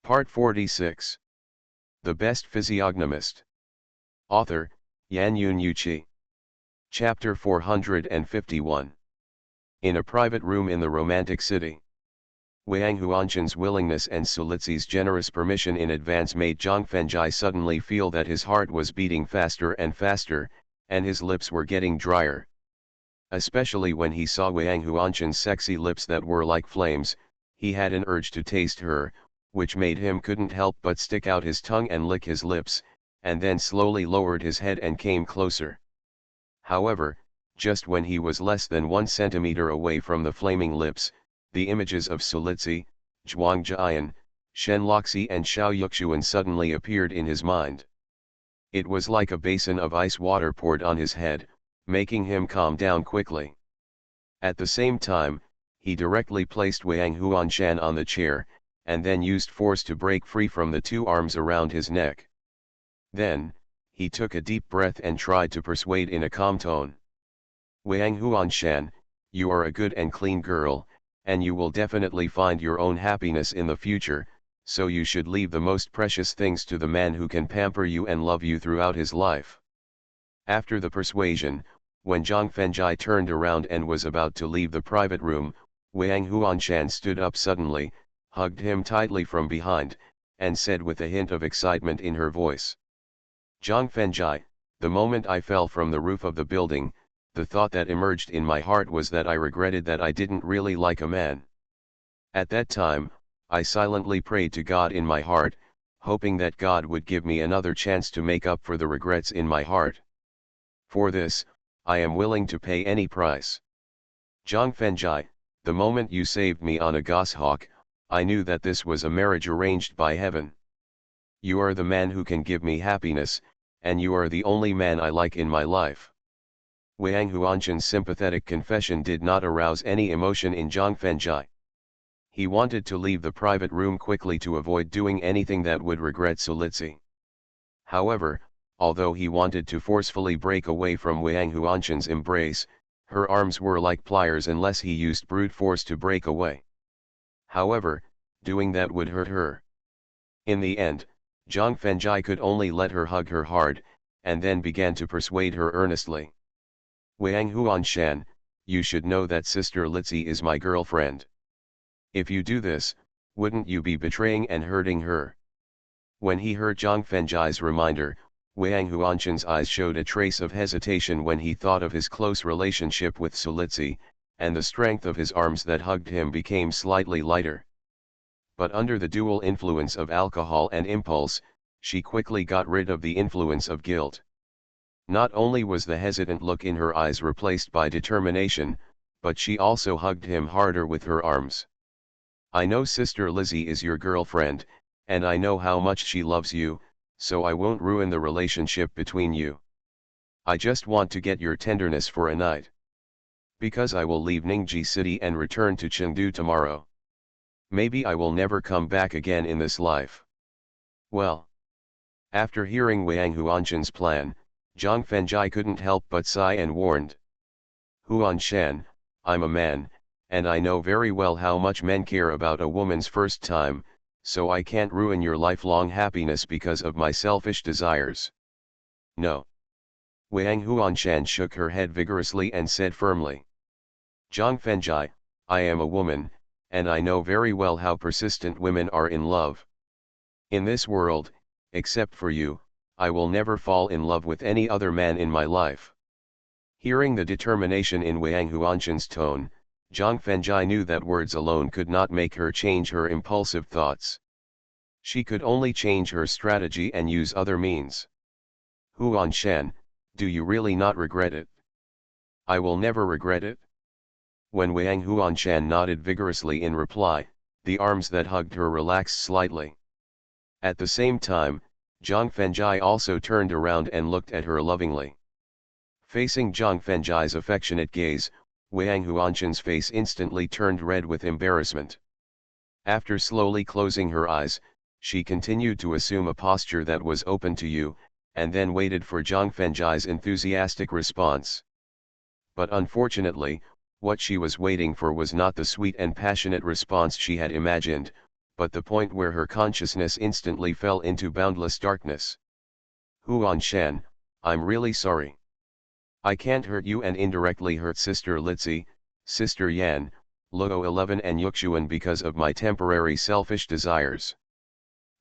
Part 46. The Best Physiognomist. Author, Yan Yun Yuchi. Chapter 451. In a private room in the romantic city. Wang Huanshan's willingness and Sulizi's generous permission in advance made Zhang Fengjai suddenly feel that his heart was beating faster and faster, and his lips were getting drier. Especially when he saw Wang Huanshan's sexy lips that were like flames, he had an urge to taste her, which made him couldn't help but stick out his tongue and lick his lips, and then slowly lowered his head and came closer. However, just when he was less than 1 centimeter away from the flaming lips, the images of Sulizi, Zhuang Jian, Shen Loxi and Xiao Yuxuan suddenly appeared in his mind. It was like a basin of ice water poured on his head, making him calm down quickly. At the same time, he directly placed Wang Huanshan on the chair, and then used force to break free from the 2 arms around his neck. Then, he took a deep breath and tried to persuade in a calm tone. Wang Huanshan, you are a good and clean girl, and you will definitely find your own happiness in the future, so you should leave the most precious things to the man who can pamper you and love you throughout his life. After the persuasion, when Zhang Fengjai turned around and was about to leave the private room, Wang Huanshan stood up suddenly, hugged him tightly from behind, and said with a hint of excitement in her voice. Zhang Fengjai, the moment I fell from the roof of the building, the thought that emerged in my heart was that I regretted that I didn't really like a man. At that time, I silently prayed to God in my heart, hoping that God would give me another chance to make up for the regrets in my heart. For this, I am willing to pay any price. Zhang Fengjai, the moment you saved me on a goshawk, I knew that this was a marriage arranged by heaven. You are the man who can give me happiness, and you are the only man I like in my life. Wang Huanshan's sympathetic confession did not arouse any emotion in Zhang Fengjai. He wanted to leave the private room quickly to avoid doing anything that would regret Sulizi. However, although he wanted to forcefully break away from Wang Huanshan's embrace, her arms were like pliers unless he used brute force to break away. However, doing that would hurt her. In the end, Zhang Fengjai could only let her hug her hard, and then began to persuade her earnestly. Wang Huanshan, you should know that Sister Lizi is my girlfriend. If you do this, wouldn't you be betraying and hurting her? When he heard Zhang Fengjai's reminder, Wang Huanshan's eyes showed a trace of hesitation when he thought of his close relationship with Sulizi, and the strength of his arms that hugged him became slightly lighter. But under the dual influence of alcohol and impulse, she quickly got rid of the influence of guilt. Not only was the hesitant look in her eyes replaced by determination, but she also hugged him harder with her arms. I know Sister Lizi is your girlfriend, and I know how much she loves you, so I won't ruin the relationship between you. I just want to get your tenderness for a night. Because I will leave Ningji City and return to Chengdu tomorrow. Maybe I will never come back again in this life. Well. After hearing Wang Huanshan's plan, Zhang Fengjai couldn't help but sigh and warned. Huanshan, I'm a man, and I know very well how much men care about a woman's first time, so I can't ruin your lifelong happiness because of my selfish desires. No. Wang Huanshan shook her head vigorously and said firmly. Zhang Fengjai, I am a woman, and I know very well how persistent women are in love. In this world, except for you, I will never fall in love with any other man in my life. Hearing the determination in Wang Huanshan's tone, Zhang Fengjai knew that words alone could not make her change her impulsive thoughts. She could only change her strategy and use other means. Huanshan, do you really not regret it? I will never regret it. When Wang Huanshan nodded vigorously in reply, the arms that hugged her relaxed slightly. At the same time, Zhang Fengjai also turned around and looked at her lovingly. Facing Zhang Fengjai's affectionate gaze, Wang Huanshan's face instantly turned red with embarrassment. After slowly closing her eyes, she continued to assume a posture that was open to you, and then waited for Zhang Fengjai's enthusiastic response. But unfortunately, what she was waiting for was not the sweet and passionate response she had imagined, but the point where her consciousness instantly fell into boundless darkness. Huan Shan, I'm really sorry. I can't hurt you and indirectly hurt Sister Litsi, Sister Yan, Luo 11 and Yuxuan because of my temporary selfish desires.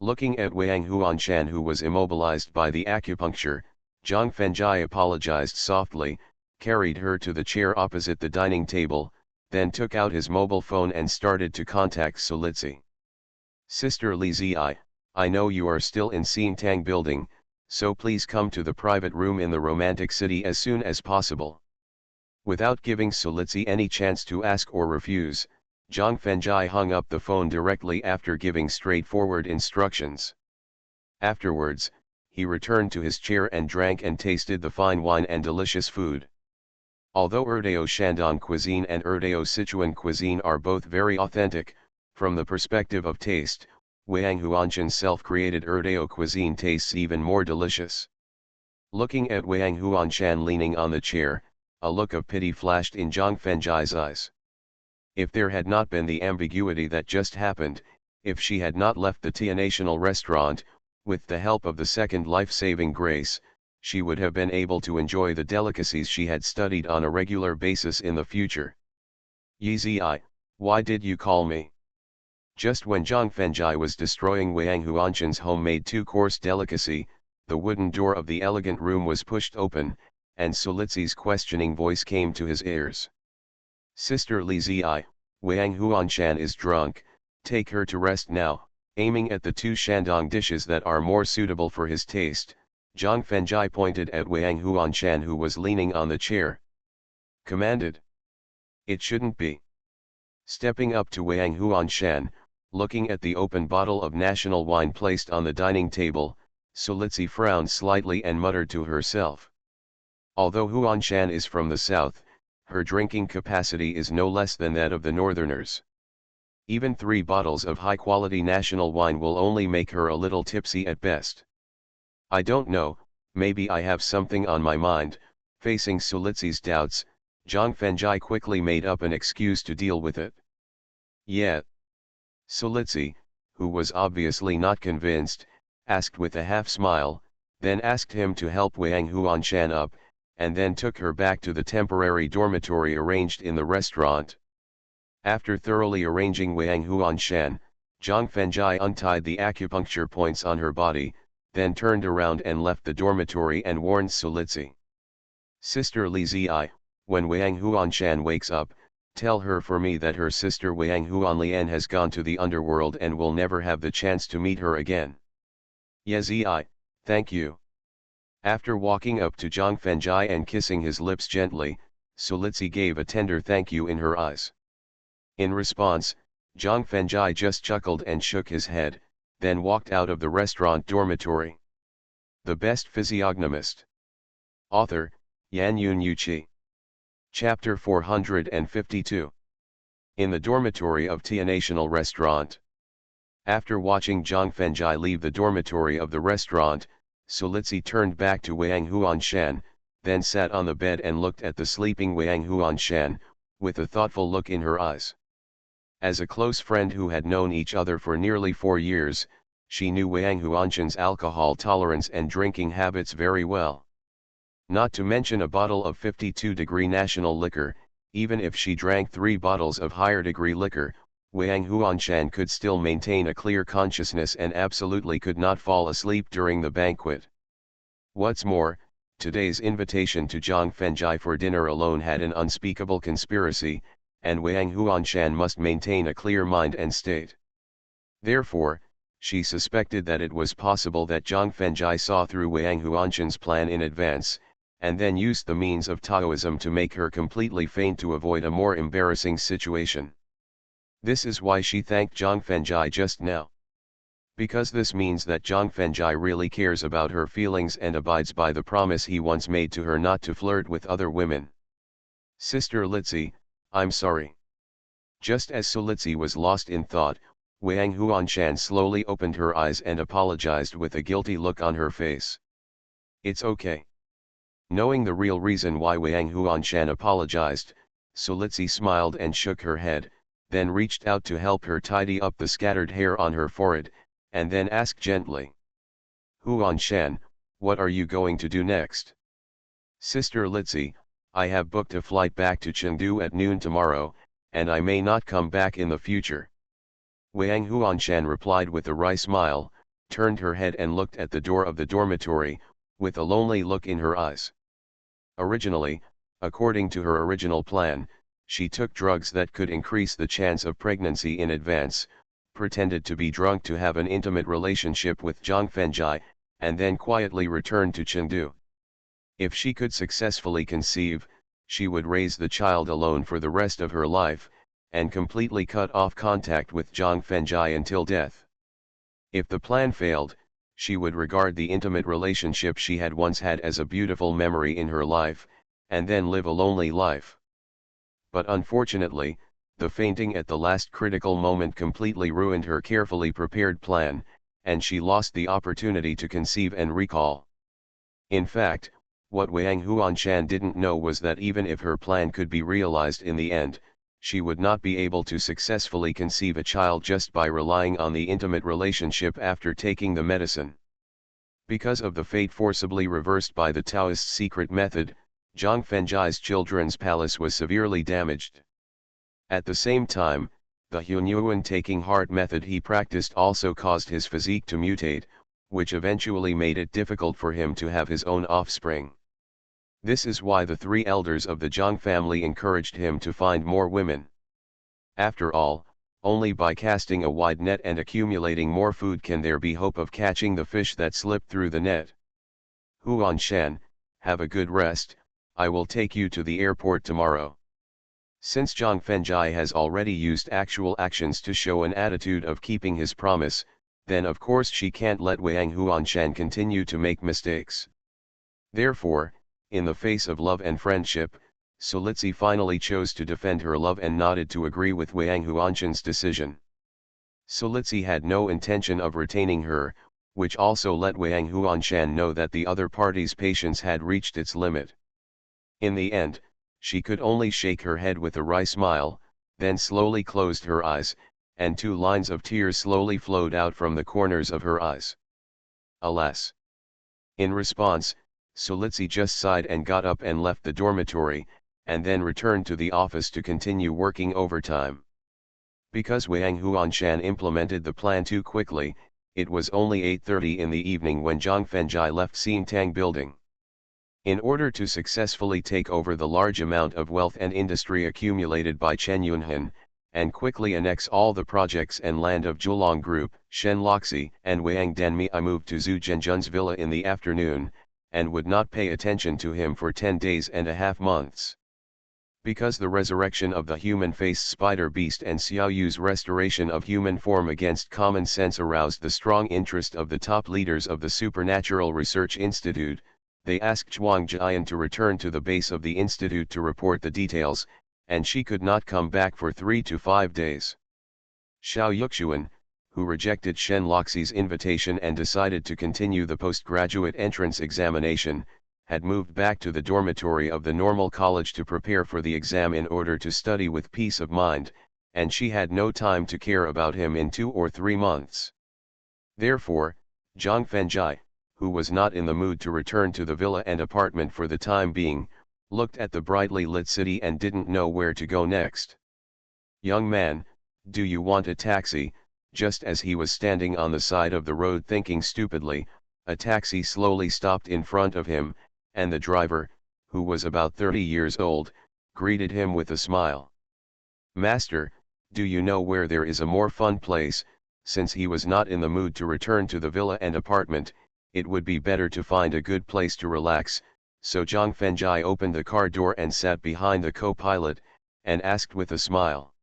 Looking at Wang Huanshan, who was immobilized by the acupuncture, Zhang Fengjai apologized softly, carried her to the chair opposite the dining table, then took out his mobile phone and started to contact Solitsi. Sister Li Zi, I know you are still in Xingtang building, so please come to the private room in the romantic city as soon as possible. Without giving Solitsi any chance to ask or refuse, Zhang Fengjai hung up the phone directly after giving straightforward instructions. Afterwards, he returned to his chair and drank and tasted the fine wine and delicious food. Although Erdeo Shandong cuisine and Erdeo Sichuan cuisine are both very authentic, from the perspective of taste, Wang Huanshan's self-created Erdeo cuisine tastes even more delicious. Looking at Wang Huanshan leaning on the chair, a look of pity flashed in Zhang Fengjai's eyes. If there had not been the ambiguity that just happened, if she had not left the Tia National restaurant, with the help of the second life-saving grace, she would have been able to enjoy the delicacies she had studied on a regular basis in the future. Yizi, why did you call me? Just when Zhang Fengjai was destroying Wang Huanshan's homemade two-course delicacy, the wooden door of the elegant room was pushed open, and Solitsi's questioning voice came to his ears. Sister Li Zi, Wang Huanshan is drunk, take her to rest now. Aiming at the two Shandong dishes that are more suitable for his taste, Zhang Fengjai pointed at Wang Huanshan, who was leaning on the chair. Commanded. It shouldn't be. Stepping up to Wang Huanshan, looking at the open bottle of national wine placed on the dining table, Solitsi frowned slightly and muttered to herself. Although Huanshan is from the south, her drinking capacity is no less than that of the northerners. Even 3 bottles of high-quality national wine will only make her a little tipsy at best. I don't know, maybe I have something on my mind. Facing Solitsi's doubts, Zhang Fengjai quickly made up an excuse to deal with it. Yeah. Solitsi, who was obviously not convinced, asked with a half-smile, then asked him to help Wang Huanshan up, and then took her back to the temporary dormitory arranged in the restaurant. After thoroughly arranging Wang Huanshan, Zhang Fengjai untied the acupuncture points on her body, then turned around and left the dormitory and warned Solitsi. Sister Li Zi, when Wang Huanshan wakes up, tell her for me that her sister Wang Huanlian has gone to the underworld and will never have the chance to meet her again. Yezi, thank you. After walking up to Zhang Fengjai and kissing his lips gently, Solitsi gave a tender thank you in her eyes. In response, Zhang Fengjai just chuckled and shook his head, then walked out of the restaurant dormitory. The Best Physiognomist. Author, Yan Yun Yuqi. Chapter 452. In the dormitory of Tia National Restaurant. After watching Zhang Fengjai leave the dormitory of the restaurant, Solitsi turned back to Wang Huanshan, then sat on the bed and looked at the sleeping Wang Huanshan, with a thoughtful look in her eyes. As a close friend who had known each other for nearly 4 years, she knew Wang Huanshan's alcohol tolerance and drinking habits very well. Not to mention a bottle of 52-degree national liquor, even if she drank 3 bottles of higher-degree liquor, Wang Huanshan could still maintain a clear consciousness and absolutely could not fall asleep during the banquet. What's more, today's invitation to Zhang Fengjai for dinner alone had an unspeakable conspiracy, and Wang Huanshan must maintain a clear mind and state. Therefore, she suspected that it was possible that Zhang Fengjai saw through Wang Huanshan's plan in advance, and then used the means of Taoism to make her completely faint to avoid a more embarrassing situation. This is why she thanked Zhang Fengjai just now. Because this means that Zhang Fengjai really cares about her feelings and abides by the promise he once made to her not to flirt with other women. Sister Litsi, I'm sorry. Just as Solitsi was lost in thought, Wang Huanshan slowly opened her eyes and apologized with a guilty look on her face. It's okay. Knowing the real reason why Wang Huanshan apologized, Solitsi smiled and shook her head, then reached out to help her tidy up the scattered hair on her forehead, and then asked gently, "Huan Shan, what are you going to do next?" "Sister Litsi, I have booked a flight back to Chengdu at noon tomorrow, and I may not come back in the future." Wang Huanshan replied with a wry smile, turned her head and looked at the door of the dormitory, with a lonely look in her eyes. Originally, according to her original plan, she took drugs that could increase the chance of pregnancy in advance, pretended to be drunk to have an intimate relationship with Zhang Fengjai, and then quietly returned to Chengdu. If she could successfully conceive, she would raise the child alone for the rest of her life, and completely cut off contact with Zhang Fengjai until death. If the plan failed, she would regard the intimate relationship she had once had as a beautiful memory in her life, and then live a lonely life. But unfortunately, the fainting at the last critical moment completely ruined her carefully prepared plan, and she lost the opportunity to conceive and recall. In fact, what Wang Huanshan didn't know was that even if her plan could be realized in the end, she would not be able to successfully conceive a child just by relying on the intimate relationship after taking the medicine. Because of the fate forcibly reversed by the Taoist secret method, Zhang Fengjai's children's palace was severely damaged. At the same time, the Hunyuan taking heart method he practiced also caused his physique to mutate, which eventually made it difficult for him to have his own offspring. This is why the three elders of the Zhang family encouraged him to find more women. After all, only by casting a wide net and accumulating more food can there be hope of catching the fish that slipped through the net. "Huan Shan, have a good rest, I will take you to the airport tomorrow." Since Zhang Fengjai has already used actual actions to show an attitude of keeping his promise, then of course she can't let Wang Huanshan continue to make mistakes. Therefore, in the face of love and friendship, Solitsi finally chose to defend her love and nodded to agree with Wang Huanshan's decision. Solitsi had no intention of retaining her, which also let Wang Huanshan know that the other party's patience had reached its limit. In the end, she could only shake her head with a wry smile, then slowly closed her eyes, and 2 lines of tears slowly flowed out from the corners of her eyes. Alas! In response, Solitsi just sighed and got up and left the dormitory, and then returned to the office to continue working overtime. Because Wang Huanshan implemented the plan too quickly, it was only 8:30 in the evening when Zhang Fengjai left Xintang building. In order to successfully take over the large amount of wealth and industry accumulated by Chen Yunhan, and quickly annex all the projects and land of Zhulong Group, Shen Loxi and Wang Danmi moved to Zhu Zhenjun's villa in the afternoon, and would not pay attention to him for 10 days and a half months. Because the resurrection of the human-faced spider beast and Xiao Yu's restoration of human form against common sense aroused the strong interest of the top leaders of the Supernatural Research Institute, they asked Zhuang Jian to return to the base of the institute to report the details, and she could not come back for 3 to 5 days. Xiao Yuxuan, who rejected Shen Loxi's invitation and decided to continue the postgraduate entrance examination, had moved back to the dormitory of the normal college to prepare for the exam in order to study with peace of mind, and she had no time to care about him in 2 or 3 months. Therefore, Zhang Fengjai, who was not in the mood to return to the villa and apartment for the time being, looked at the brightly lit city and didn't know where to go next. "Young man, do you want a taxi?" Just as he was standing on the side of the road thinking stupidly, a taxi slowly stopped in front of him, and the driver, who was about 30 years old, greeted him with a smile. "Master, do you know where there is a more fun place?" Since he was not in the mood to return to the villa and apartment, it would be better to find a good place to relax, so Zhang Fengjai opened the car door and sat behind the co-pilot, and asked with a smile.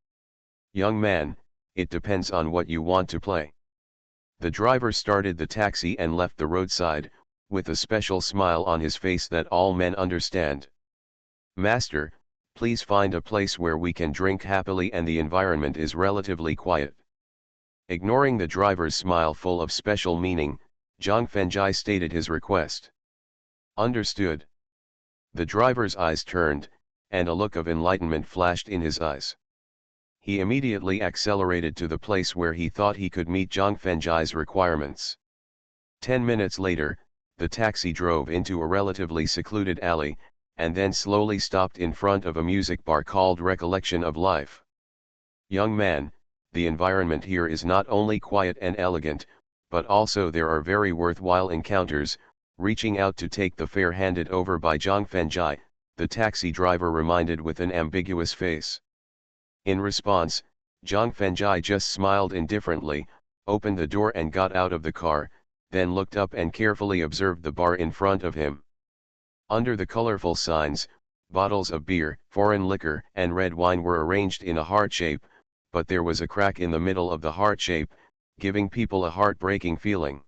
"Young man, it depends on what you want to play." The driver started the taxi and left the roadside, with a special smile on his face that all men understand. "Master, please find a place where we can drink happily and the environment is relatively quiet." Ignoring the driver's smile full of special meaning, Zhang Fengjai stated his request. "Understood." The driver's eyes turned, and a look of enlightenment flashed in his eyes. He immediately accelerated to the place where he thought he could meet Zhang Fenjai's requirements. 10 minutes later, the taxi drove into a relatively secluded alley, and then slowly stopped in front of a music bar called Recollection of Life. Young man, the environment here is not only quiet and elegant, but also there are very worthwhile encounters. Reaching out to take the fare handed over by Zhang Fenjai, the taxi driver reminded with an ambiguous face. In response, Zhang Fenjai just smiled indifferently, opened the door and got out of the car, then looked up and carefully observed the bar in front of him. Under the colorful signs, bottles of beer, foreign liquor, and red wine were arranged in a heart shape, but there was a crack in the middle of the heart shape, giving people a heartbreaking feeling.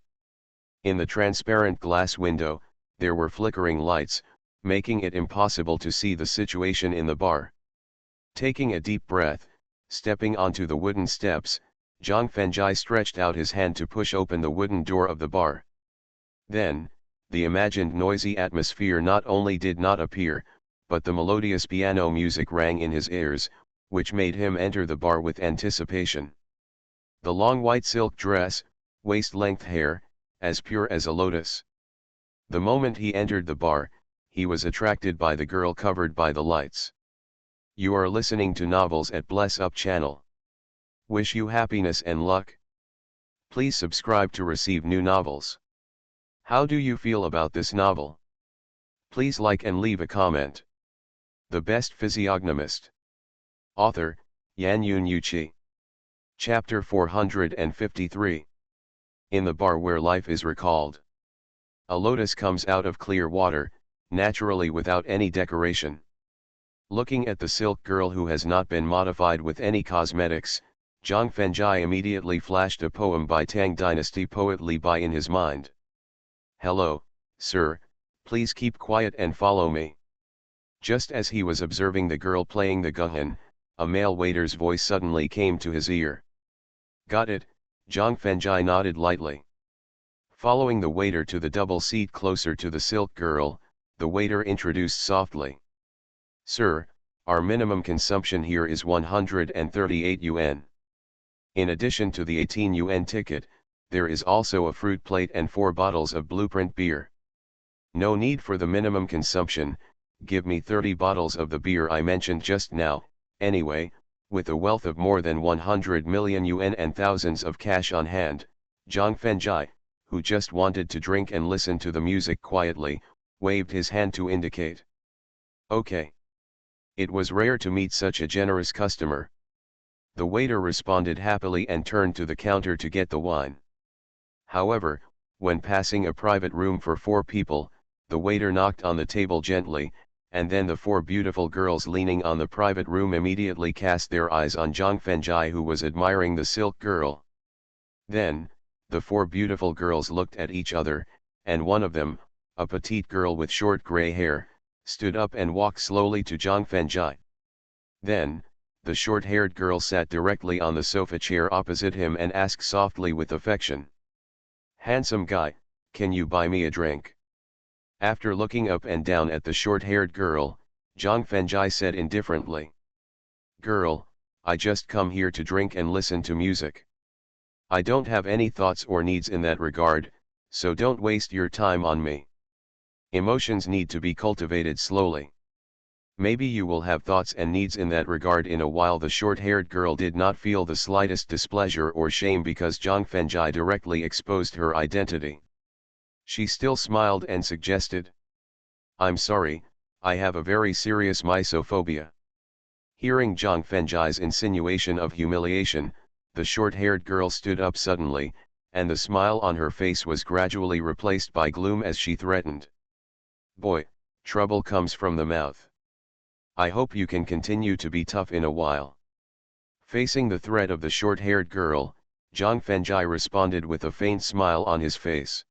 In the transparent glass window, there were flickering lights, making it impossible to see the situation in the bar. Taking a deep breath, stepping onto the wooden steps, Zhang Fenjai stretched out his hand to push open the wooden door of the bar. Then, the imagined noisy atmosphere not only did not appear, but the melodious piano music rang in his ears, which made him enter the bar with anticipation. The long white silk dress, waist-length hair, as pure as a lotus. The moment he entered the bar, he was attracted by the girl covered by the lights. You are listening to Novels at Bless Up channel. Wish you happiness and luck. Please subscribe to receive new novels. How do you feel about this novel? Please like and leave a comment. The Best Physiognomist. Author, Yan Yun Yuqi. Chapter 453. In the bar where life is recalled. A lotus comes out of clear water, naturally without any decoration. Looking at the silk girl who has not been modified with any cosmetics, Zhang Fenjai immediately flashed a poem by Tang Dynasty poet Li Bai in his mind. Hello, sir, please keep quiet and follow me. Just as he was observing the girl playing the guhan, a male waiter's voice suddenly came to his ear. Got it, Zhang Fenjai nodded lightly. Following the waiter to the double seat closer to the silk girl, the waiter introduced softly. Sir, our minimum consumption here is 138 yuan. In addition to the 18 yuan ticket, there is also a fruit plate and 4 bottles of blueprint beer. No need for the minimum consumption, give me 30 bottles of the beer I mentioned just now. Anyway, with a wealth of more than 100 million yuan and thousands of cash on hand, Zhang Fenjai, who just wanted to drink and listen to the music quietly, waved his hand to indicate. Okay. It was rare to meet such a generous customer. The waiter responded happily and turned to the counter to get the wine. However, when passing a private room for 4 people, the waiter knocked on the table gently, and then the 4 beautiful girls leaning on the private room immediately cast their eyes on Zhang Fenjai, who was admiring the silk girl. Then, the 4 beautiful girls looked at each other, and one of them, a petite girl with short grey hair, stood up and walked slowly to Zhang Fenjai. Then, the short-haired girl sat directly on the sofa chair opposite him and asked softly with affection. Handsome guy, can you buy me a drink? After looking up and down at the short-haired girl, Zhang Fenjai said indifferently. Girl, I just come here to drink and listen to music. I don't have any thoughts or needs in that regard, so don't waste your time on me. Emotions need to be cultivated slowly. Maybe you will have thoughts and needs in that regard in a while. The short-haired girl did not feel the slightest displeasure or shame because Zhang Fenjai directly exposed her identity. She still smiled and suggested. I'm sorry, I have a very serious misophobia. Hearing Zhang Fenjai's insinuation of humiliation, the short-haired girl stood up suddenly, and the smile on her face was gradually replaced by gloom as she threatened. Boy, trouble comes from the mouth. I hope you can continue to be tough in a while. Facing the threat of the short-haired girl, Zhang Fenjai responded with a faint smile on his face.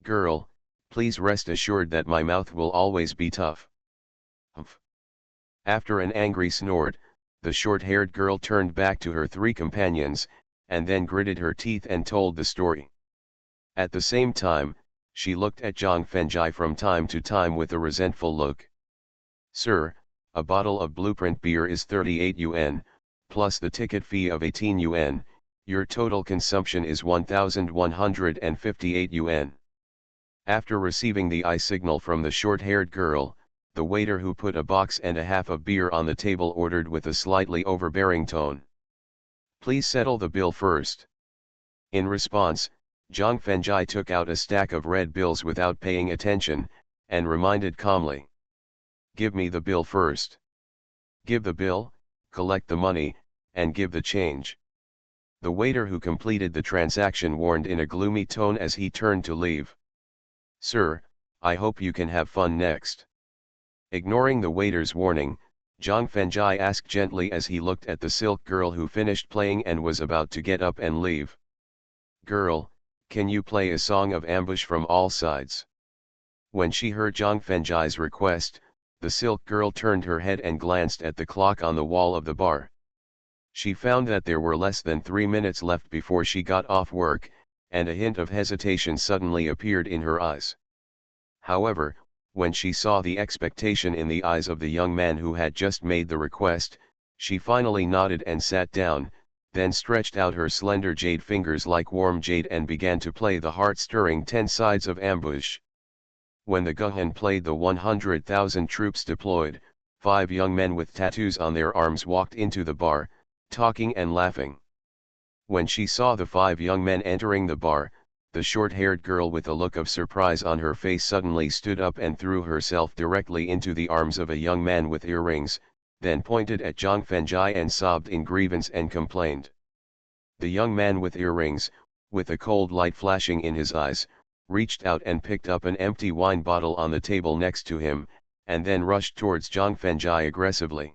Girl, please rest assured that my mouth will always be tough. Humph. After an angry snort, the short-haired girl turned back to her 3 companions, and then gritted her teeth and told the story. At the same time, she looked at Zhang Fenjai from time to time with a resentful look. Sir, a bottle of blueprint beer is 38 yuan, plus the ticket fee of 18 yuan, your total consumption is 1,158 yuan. After receiving the eye signal from the short-haired girl, the waiter who put a box and a half of beer on the table ordered with a slightly overbearing tone. Please settle the bill first. In response, Zhang Fengjai took out a stack of red bills without paying attention, and reminded calmly. Give me the bill first. Give the bill, collect the money, and give the change. The waiter who completed the transaction warned in a gloomy tone as he turned to leave. Sir, I hope you can have fun next. Ignoring the waiter's warning, Zhang Fengjai asked gently as he looked at the silk girl who finished playing and was about to get up and leave. Girl, can you play a song of ambush from all sides? When she heard Zhang Fengjai's request, the silk girl turned her head and glanced at the clock on the wall of the bar. She found that there were less than 3 minutes left before she got off work, and a hint of hesitation suddenly appeared in her eyes. However, when she saw the expectation in the eyes of the young man who had just made the request, she finally nodded and sat down, then stretched out her slender jade fingers like warm jade and began to play the heart-stirring 10 sides of ambush. When the Guhan played the 100,000 troops deployed, 5 young men with tattoos on their arms walked into the bar, talking and laughing. When she saw the 5 young men entering the bar, the short-haired girl with a look of surprise on her face suddenly stood up and threw herself directly into the arms of a young man with earrings, then pointed at Zhang Fengjai and sobbed in grievance and complained. The young man with earrings, with a cold light flashing in his eyes, reached out and picked up an empty wine bottle on the table next to him, and then rushed towards Zhang Fengjai aggressively.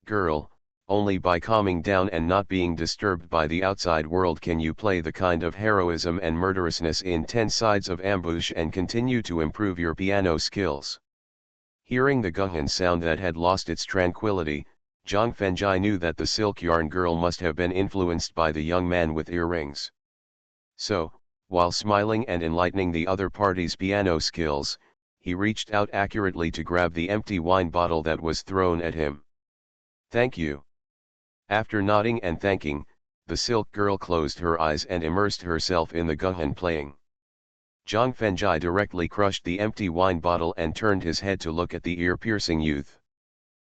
Girl, only by calming down and not being disturbed by the outside world can you play the kind of heroism and murderousness in 10 sides of ambush and continue to improve your piano skills. Hearing the Guhan sound that had lost its tranquility, Zhang Fengjai knew that the silk yarn girl must have been influenced by the young man with earrings. So, while smiling and enlightening the other party's piano skills, he reached out accurately to grab the empty wine bottle that was thrown at him. Thank you. After nodding and thanking, the silk girl closed her eyes and immersed herself in the Guhan playing. Zhang Fengjai directly crushed the empty wine bottle and turned his head to look at the ear-piercing youth.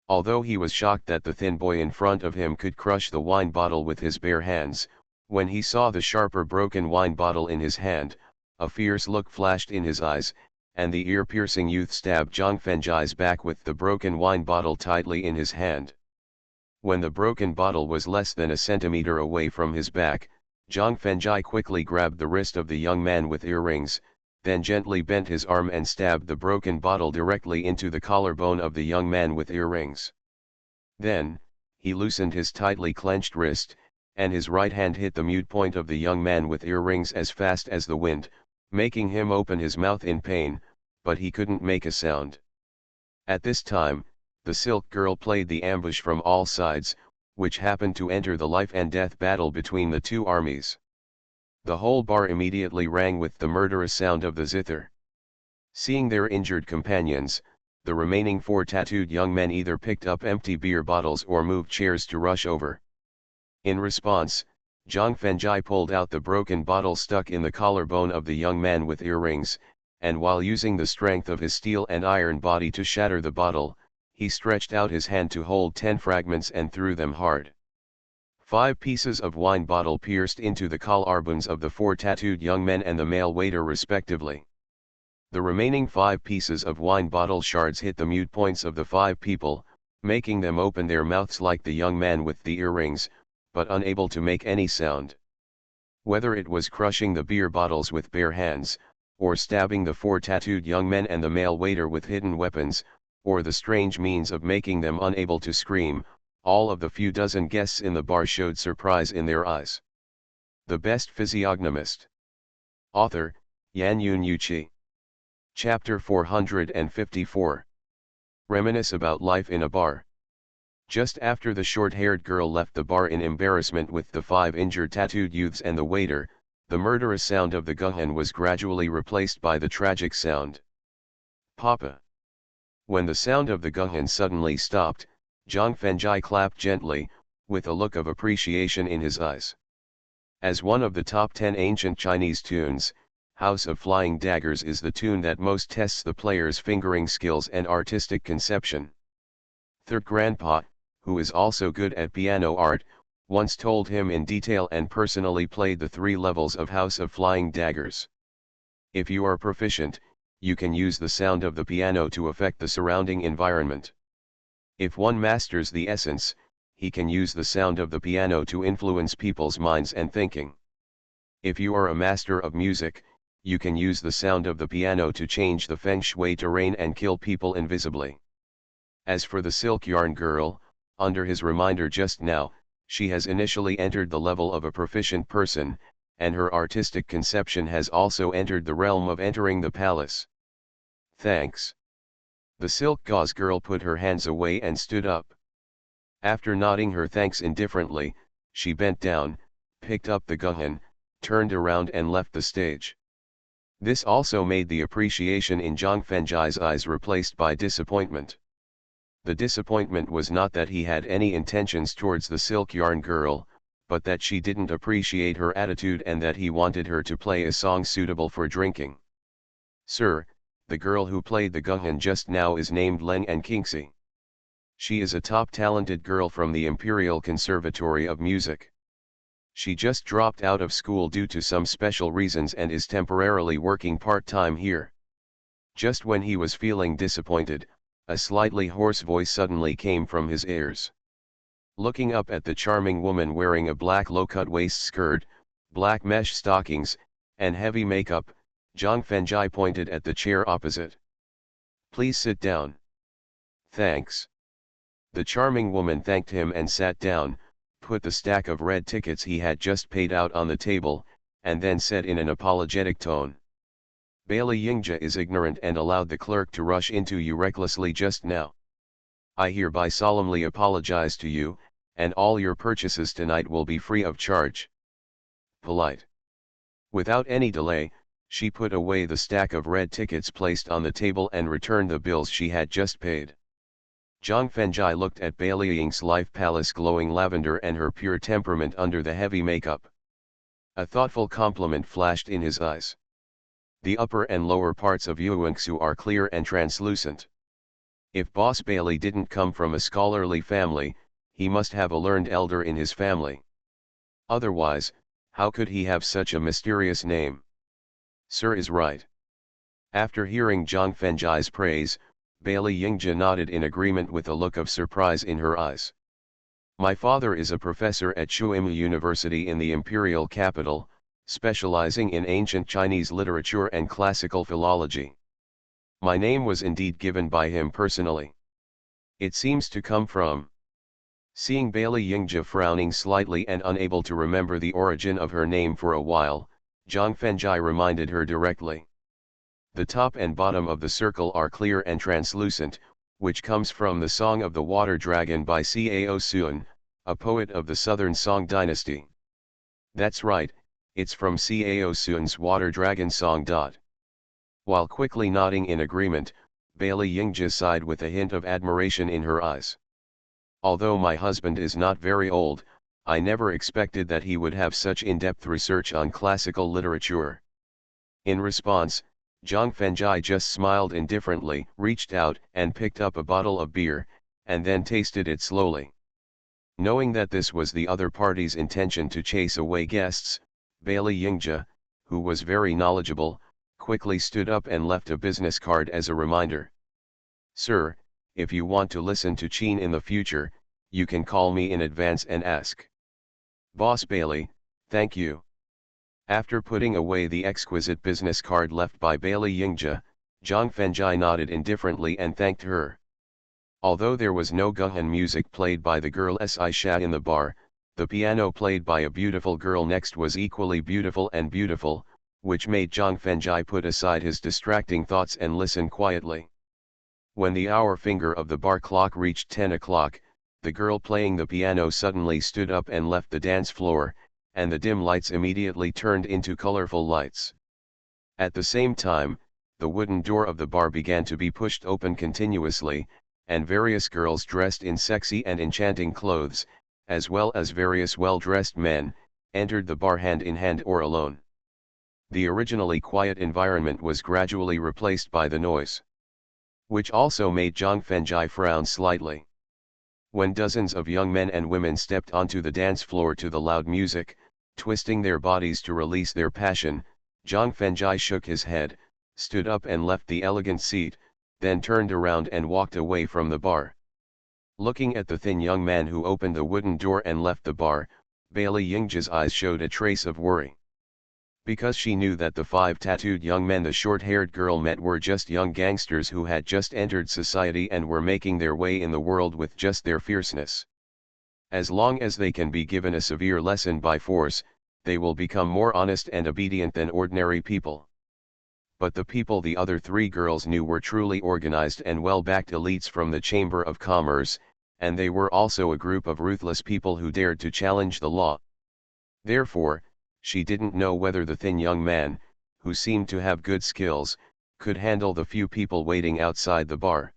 Although he was shocked that the thin boy in front of him could crush the wine bottle with his bare hands, when he saw the sharper broken wine bottle in his hand, a fierce look flashed in his eyes, and the ear-piercing youth stabbed Zhang Fengjai's back with the broken wine bottle tightly in his hand. When the broken bottle was less than a centimeter away from his back, Zhang Fengjai quickly grabbed the wrist of the young man with earrings, then gently bent his arm and stabbed the broken bottle directly into the collarbone of the young man with earrings. Then, he loosened his tightly clenched wrist, and his right hand hit the mute point of the young man with earrings as fast as the wind, making him open his mouth in pain, but he couldn't make a sound. At this time, the silk girl played the ambush from all sides, which happened to enter the life and death battle between the two armies. The whole bar immediately rang with the murderous sound of the zither. Seeing their injured companions, the remaining 4 tattooed young men either picked up empty beer bottles or moved chairs to rush over. In response, Zhang Fengjai pulled out the broken bottle stuck in the collarbone of the young man with earrings, and while using the strength of his steel and iron body to shatter the bottle, he stretched out his hand to hold 10 fragments and threw them hard. 5 pieces of wine bottle pierced into the collarbones of the 4 tattooed young men and the male waiter respectively. The remaining 5 pieces of wine bottle shards hit the mute points of the 5 people, making them open their mouths like the young man with the earrings, but unable to make any sound. Whether it was crushing the beer bottles with bare hands, or stabbing the 4 tattooed young men and the male waiter with hidden weapons, or the strange means of making them unable to scream, all of the few dozen guests in the bar showed surprise in their eyes. The Best Physiognomist. Author, Yan Yun Yuqi. Chapter 454. Reminisce about life in a bar. Just after the short-haired girl left the bar in embarrassment with the 5 injured tattooed youths and the waiter, the murderous sound of the Guhan was gradually replaced by the tragic sound. Papa. When the sound of the Guhan suddenly stopped, Zhang Fengjai clapped gently, with a look of appreciation in his eyes. As one of the top 10 ancient Chinese tunes, House of Flying Daggers is the tune that most tests the player's fingering skills and artistic conception. Third grandpa, who is also good at piano art, once told him in detail and personally played the 3 levels of House of Flying Daggers. If you are proficient, you can use the sound of the piano to affect the surrounding environment. If one masters the essence, he can use the sound of the piano to influence people's minds and thinking. If you are a master of music, you can use the sound of the piano to change the feng shui terrain and kill people invisibly. As for the silk yarn girl, under his reminder just now, she has initially entered the level of a proficient person, and her artistic conception has also entered the realm of entering the palace. Thanks. The silk gauze girl put her hands away and stood up. After nodding her thanks indifferently, she bent down, picked up the guhan, turned around and left the stage. This also made the appreciation in Zhang Fenjai's eyes replaced by disappointment. The disappointment was not that he had any intentions towards the silk yarn girl, but that she didn't appreciate her attitude and that he wanted her to play a song suitable for drinking. Sir, the girl who played the guhan just now is named Leng and Kingxi. She is a top talented girl from the Imperial Conservatory of Music. She just dropped out of school due to some special reasons and is temporarily working part-time here. Just when he was feeling disappointed, a slightly hoarse voice suddenly came from his ears. Looking up at the charming woman wearing a black low-cut waist skirt, black mesh stockings, and heavy makeup, Zhang Fenjai pointed at the chair opposite. Please sit down. Thanks. The charming woman thanked him and sat down, put the stack of red tickets he had just paid out on the table, and then said in an apologetic tone. Bailey Yingja is ignorant and allowed the clerk to rush into you recklessly just now. I hereby solemnly apologize to you, and all your purchases tonight will be free of charge. Polite. Without any delay, she put away the stack of red tickets placed on the table and returned the bills she had just paid. Zhang Fenjai looked at Bailey Ying's life palace glowing lavender and her pure temperament under the heavy makeup. A thoughtful compliment flashed in his eyes. The upper and lower parts of Yuanxu are clear and translucent. If Boss Bailey didn't come from a scholarly family, he must have a learned elder in his family. Otherwise, how could he have such a mysterious name? Sir is right. After hearing Zhang Fenjai's praise, Bailey Yingja nodded in agreement with a look of surprise in her eyes. My father is a professor at Shuimu University in the imperial capital, specializing in ancient Chinese literature and classical philology. My name was indeed given by him personally. It seems to come from. Seeing Bailey Yingja frowning slightly and unable to remember the origin of her name for a while, Zhang Fenjai reminded her directly. The top and bottom of the circle are clear and translucent, which comes from the Song of the Water Dragon by Cao Suan, a poet of the Southern Song dynasty. That's right, it's from Cao Suan's Water Dragon Song. While quickly nodding in agreement, Bailey Yingja sighed with a hint of admiration in her eyes. Although my husband is not very old, I never expected that he would have such in-depth research on classical literature. In response, Zhang Fenjai just smiled indifferently, reached out and picked up a bottle of beer, and then tasted it slowly. Knowing that this was the other party's intention to chase away guests, Bailey Yingja, who was very knowledgeable, quickly stood up and left a business card as a reminder. Sir, if you want to listen to Qin in the future, you can call me in advance and ask. Boss Bailey, thank you. After putting away the exquisite business card left by Bailey Yingja, Zhang Fenjai nodded indifferently and thanked her. Although there was no guhan music played by the girl Sisha in the bar, the piano played by a beautiful girl next was equally beautiful, which made Zhang Fenjai put aside his distracting thoughts and listen quietly. When the hour finger of the bar clock reached 10 o'clock, the girl playing the piano suddenly stood up and left the dance floor, and the dim lights immediately turned into colorful lights. At the same time, the wooden door of the bar began to be pushed open continuously, and various girls dressed in sexy and enchanting clothes, as well as various well-dressed men, entered the bar hand in hand or alone. The originally quiet environment was gradually replaced by the noise, which also made Zhang Fengjai frown slightly. When dozens of young men and women stepped onto the dance floor to the loud music, twisting their bodies to release their passion, Zhang Fengjai shook his head, stood up and left the elegant seat, then turned around and walked away from the bar. Looking at the thin young man who opened the wooden door and left the bar, Bailey Yingjia's eyes showed a trace of worry. Because she knew that the 5 tattooed young men the short-haired girl met were just young gangsters who had just entered society and were making their way in the world with just their fierceness. As long as they can be given a severe lesson by force, they will become more honest and obedient than ordinary people. But the people the other 3 girls knew were truly organized and well-backed elites from the Chamber of Commerce, and they were also a group of ruthless people who dared to challenge the law. Therefore, she didn't know whether the thin young man, who seemed to have good skills, could handle the few people waiting outside the bar.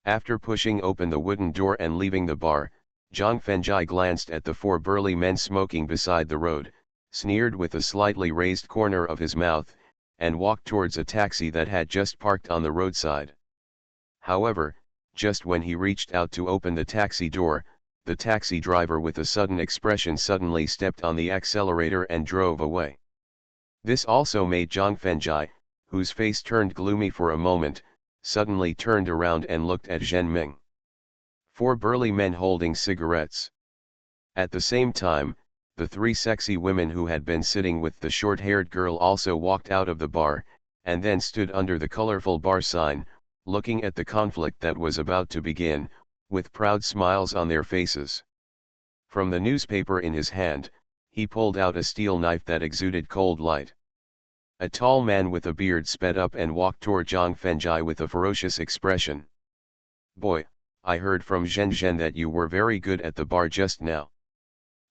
After pushing open the wooden door and leaving the bar, Zhang Fengjai glanced at the 4 burly men smoking beside the road, sneered with a slightly raised corner of his mouth, and walked towards a taxi that had just parked on the roadside. However, just when he reached out to open the taxi door, the taxi driver with a sudden expression suddenly stepped on the accelerator and drove away. This also made Zhang Fengjai, whose face turned gloomy for a moment, suddenly turned around and looked at Zhen Ming. 4 burly men holding cigarettes. At the same time, the 3 sexy women who had been sitting with the short-haired girl also walked out of the bar, and then stood under the colorful bar sign, looking at the conflict that was about to begin, with proud smiles on their faces. From the newspaper in his hand, he pulled out a steel knife that exuded cold light. A tall man with a beard sped up and walked toward Zhang Fengjai with a ferocious expression. "Boy, I heard from Zhen that you were very good at the bar just now.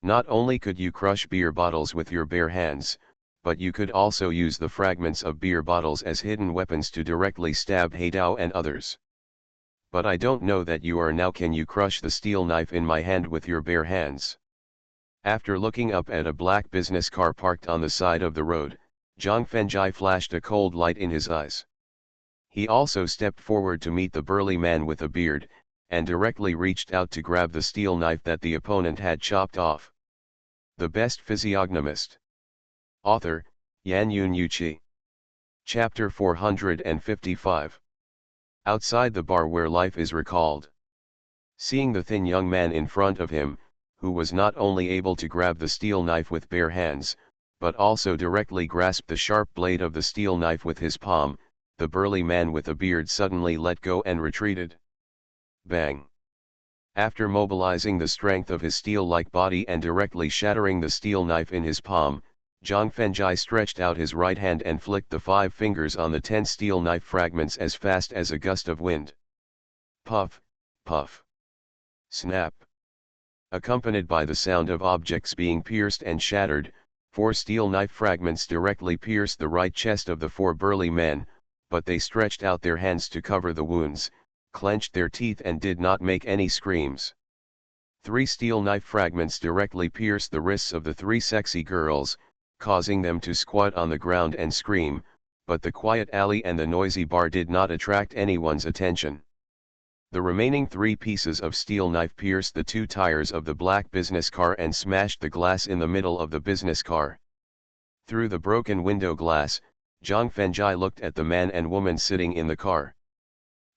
Not only could you crush beer bottles with your bare hands, but you could also use the fragments of beer bottles as hidden weapons to directly stab Heidao and others. But I don't know that you are now. Can you crush the steel knife in my hand with your bare hands?" After looking up at a black business car parked on the side of the road, Zhang Fengjai flashed a cold light in his eyes. He also stepped forward to meet the burly man with a beard, and directly reached out to grab the steel knife that the opponent had chopped off. The Best Physiognomist. Author, Yan Yun Yuqi. Chapter 455. Outside the bar where life is recalled. Seeing the thin young man in front of him, who was not only able to grab the steel knife with bare hands, but also directly grasp the sharp blade of the steel knife with his palm, the burly man with a beard suddenly let go and retreated. Bang! After mobilizing the strength of his steel-like body and directly shattering the steel knife in his palm, Zhang Fengjai stretched out his right hand and flicked the 5 fingers on the 10 steel knife fragments as fast as a gust of wind. Puff, puff. Snap. Accompanied by the sound of objects being pierced and shattered, 4 steel knife fragments directly pierced the right chest of the 4 burly men, but they stretched out their hands to cover the wounds, clenched their teeth and did not make any screams. 3 steel knife fragments directly pierced the wrists of the 3 sexy girls, causing them to squat on the ground and scream, but the quiet alley and the noisy bar did not attract anyone's attention. The remaining 3 pieces of steel knife pierced the 2 tires of the black business car and smashed the glass in the middle of the business car. Through the broken window glass, Zhang Fengjai looked at the man and woman sitting in the car.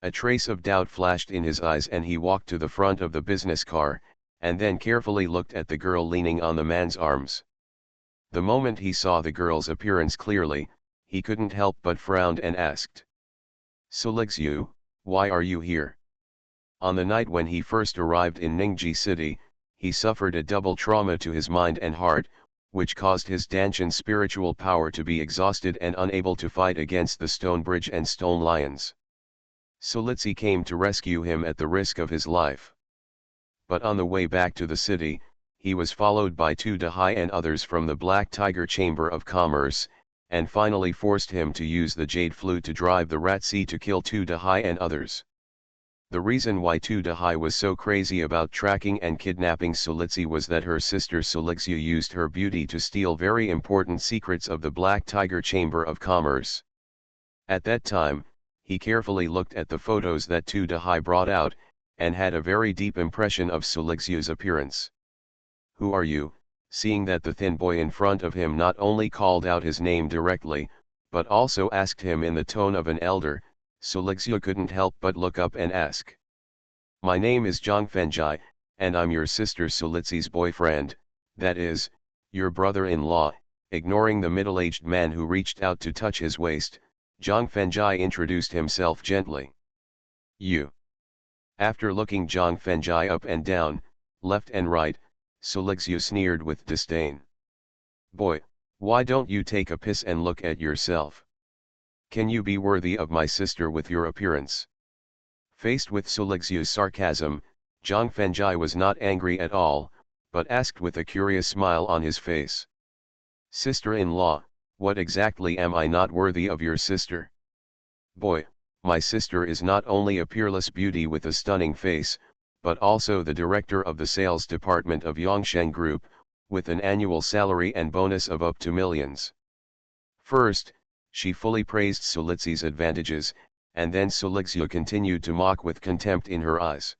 A trace of doubt flashed in his eyes and he walked to the front of the business car, and then carefully looked at the girl leaning on the man's arms. The moment he saw the girl's appearance clearly, he couldn't help but frowned and asked, "Solixu, why are you here?" On the night when he first arrived in Ningji City, he suffered a double trauma to his mind and heart, which caused his Danshan spiritual power to be exhausted and unable to fight against the Stone Bridge and Stone Lions. Solixi came to rescue him at the risk of his life. But on the way back to the city, he was followed by 2 Dahai and others from the Black Tiger Chamber of Commerce, and finally forced him to use the Jade Flute to drive the Rat Sea to kill 2 Dahai and others. The reason why Tu Dahai was so crazy about tracking and kidnapping Solitsi was that her sister Solixia used her beauty to steal very important secrets of the Black Tiger Chamber of Commerce. At that time, he carefully looked at the photos that Tu Dahai brought out, and had a very deep impression of Solixia's appearance. "Who are you?" Seeing that the thin boy in front of him not only called out his name directly, but also asked him in the tone of an elder, Solixia couldn't help but look up and ask. "My name is Zhang Fenjai, and I'm your sister Solitsi's boyfriend, that is, your brother-in-law." Ignoring the middle-aged man who reached out to touch his waist, Zhang Fenjai introduced himself gently. "You." After looking Zhang Fenjai up and down, left and right, Solixia sneered with disdain. "Boy, why don't you take a piss and look at yourself? Can you be worthy of my sister with your appearance?" Faced with Solixia's sarcasm, Zhang Fenjai was not angry at all, but asked with a curious smile on his face. "Sister-in-law, what exactly am I not worthy of your sister? Boy, my sister is not only a peerless beauty with a stunning face, but also the director of the sales department of Yongsheng Group, with an annual salary and bonus of up to millions." First, she fully praised Solitsi's advantages, and then Solixia continued to mock with contempt in her eyes.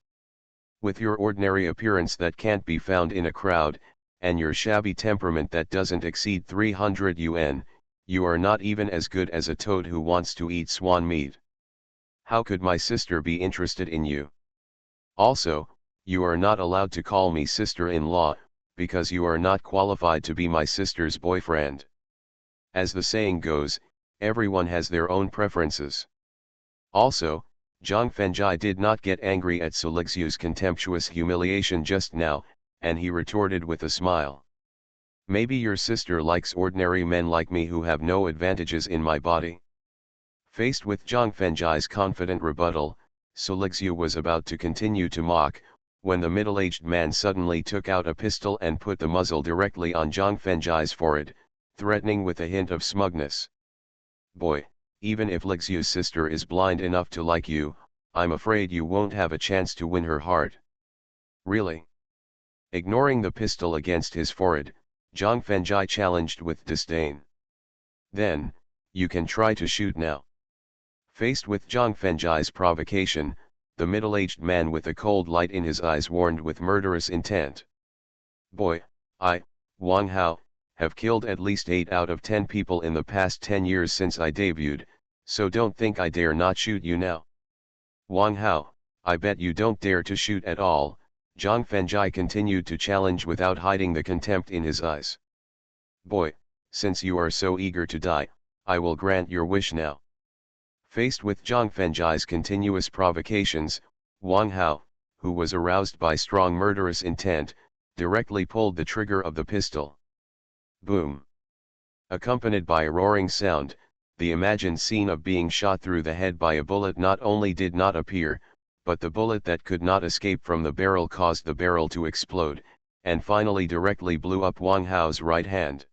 "With your ordinary appearance that can't be found in a crowd, and your shabby temperament that doesn't exceed 300 yuan, you are not even as good as a toad who wants to eat swan meat. How could my sister be interested in you? Also, you are not allowed to call me sister-in-law, because you are not qualified to be my sister's boyfriend. As the saying goes, everyone has their own preferences." Also, Zhang Fenjai did not get angry at Solixia's contemptuous humiliation just now, and he retorted with a smile. "Maybe your sister likes ordinary men like me who have no advantages in my body." Faced with Zhang Fenjai's confident rebuttal, Solixia was about to continue to mock, when the middle-aged man suddenly took out a pistol and put the muzzle directly on Zhang Fenjai's forehead, threatening with a hint of smugness. "Boy, even if Lixia's sister is blind enough to like you, I'm afraid you won't have a chance to win her heart." "Really?" Ignoring the pistol against his forehead, Zhang Fenjai challenged with disdain. "Then, you can try to shoot now." Faced with Zhang Fenjai's provocation, the middle-aged man with a cold light in his eyes warned with murderous intent. "Boy, Wang Hao, have killed at least 8 out of 10 people in the past 10 years since I debuted, so don't think I dare not shoot you now." "Wang Hao, I bet you don't dare to shoot at all," Zhang Fenjai continued to challenge without hiding the contempt in his eyes. "Boy, since you are so eager to die, I will grant your wish now." Faced with Zhang Fenjai's continuous provocations, Wang Hao, who was aroused by strong murderous intent, directly pulled the trigger of the pistol. Boom! Accompanied by a roaring sound, the imagined scene of being shot through the head by a bullet not only did not appear, but the bullet that could not escape from the barrel caused the barrel to explode, and finally directly blew up Wang Hao's right hand.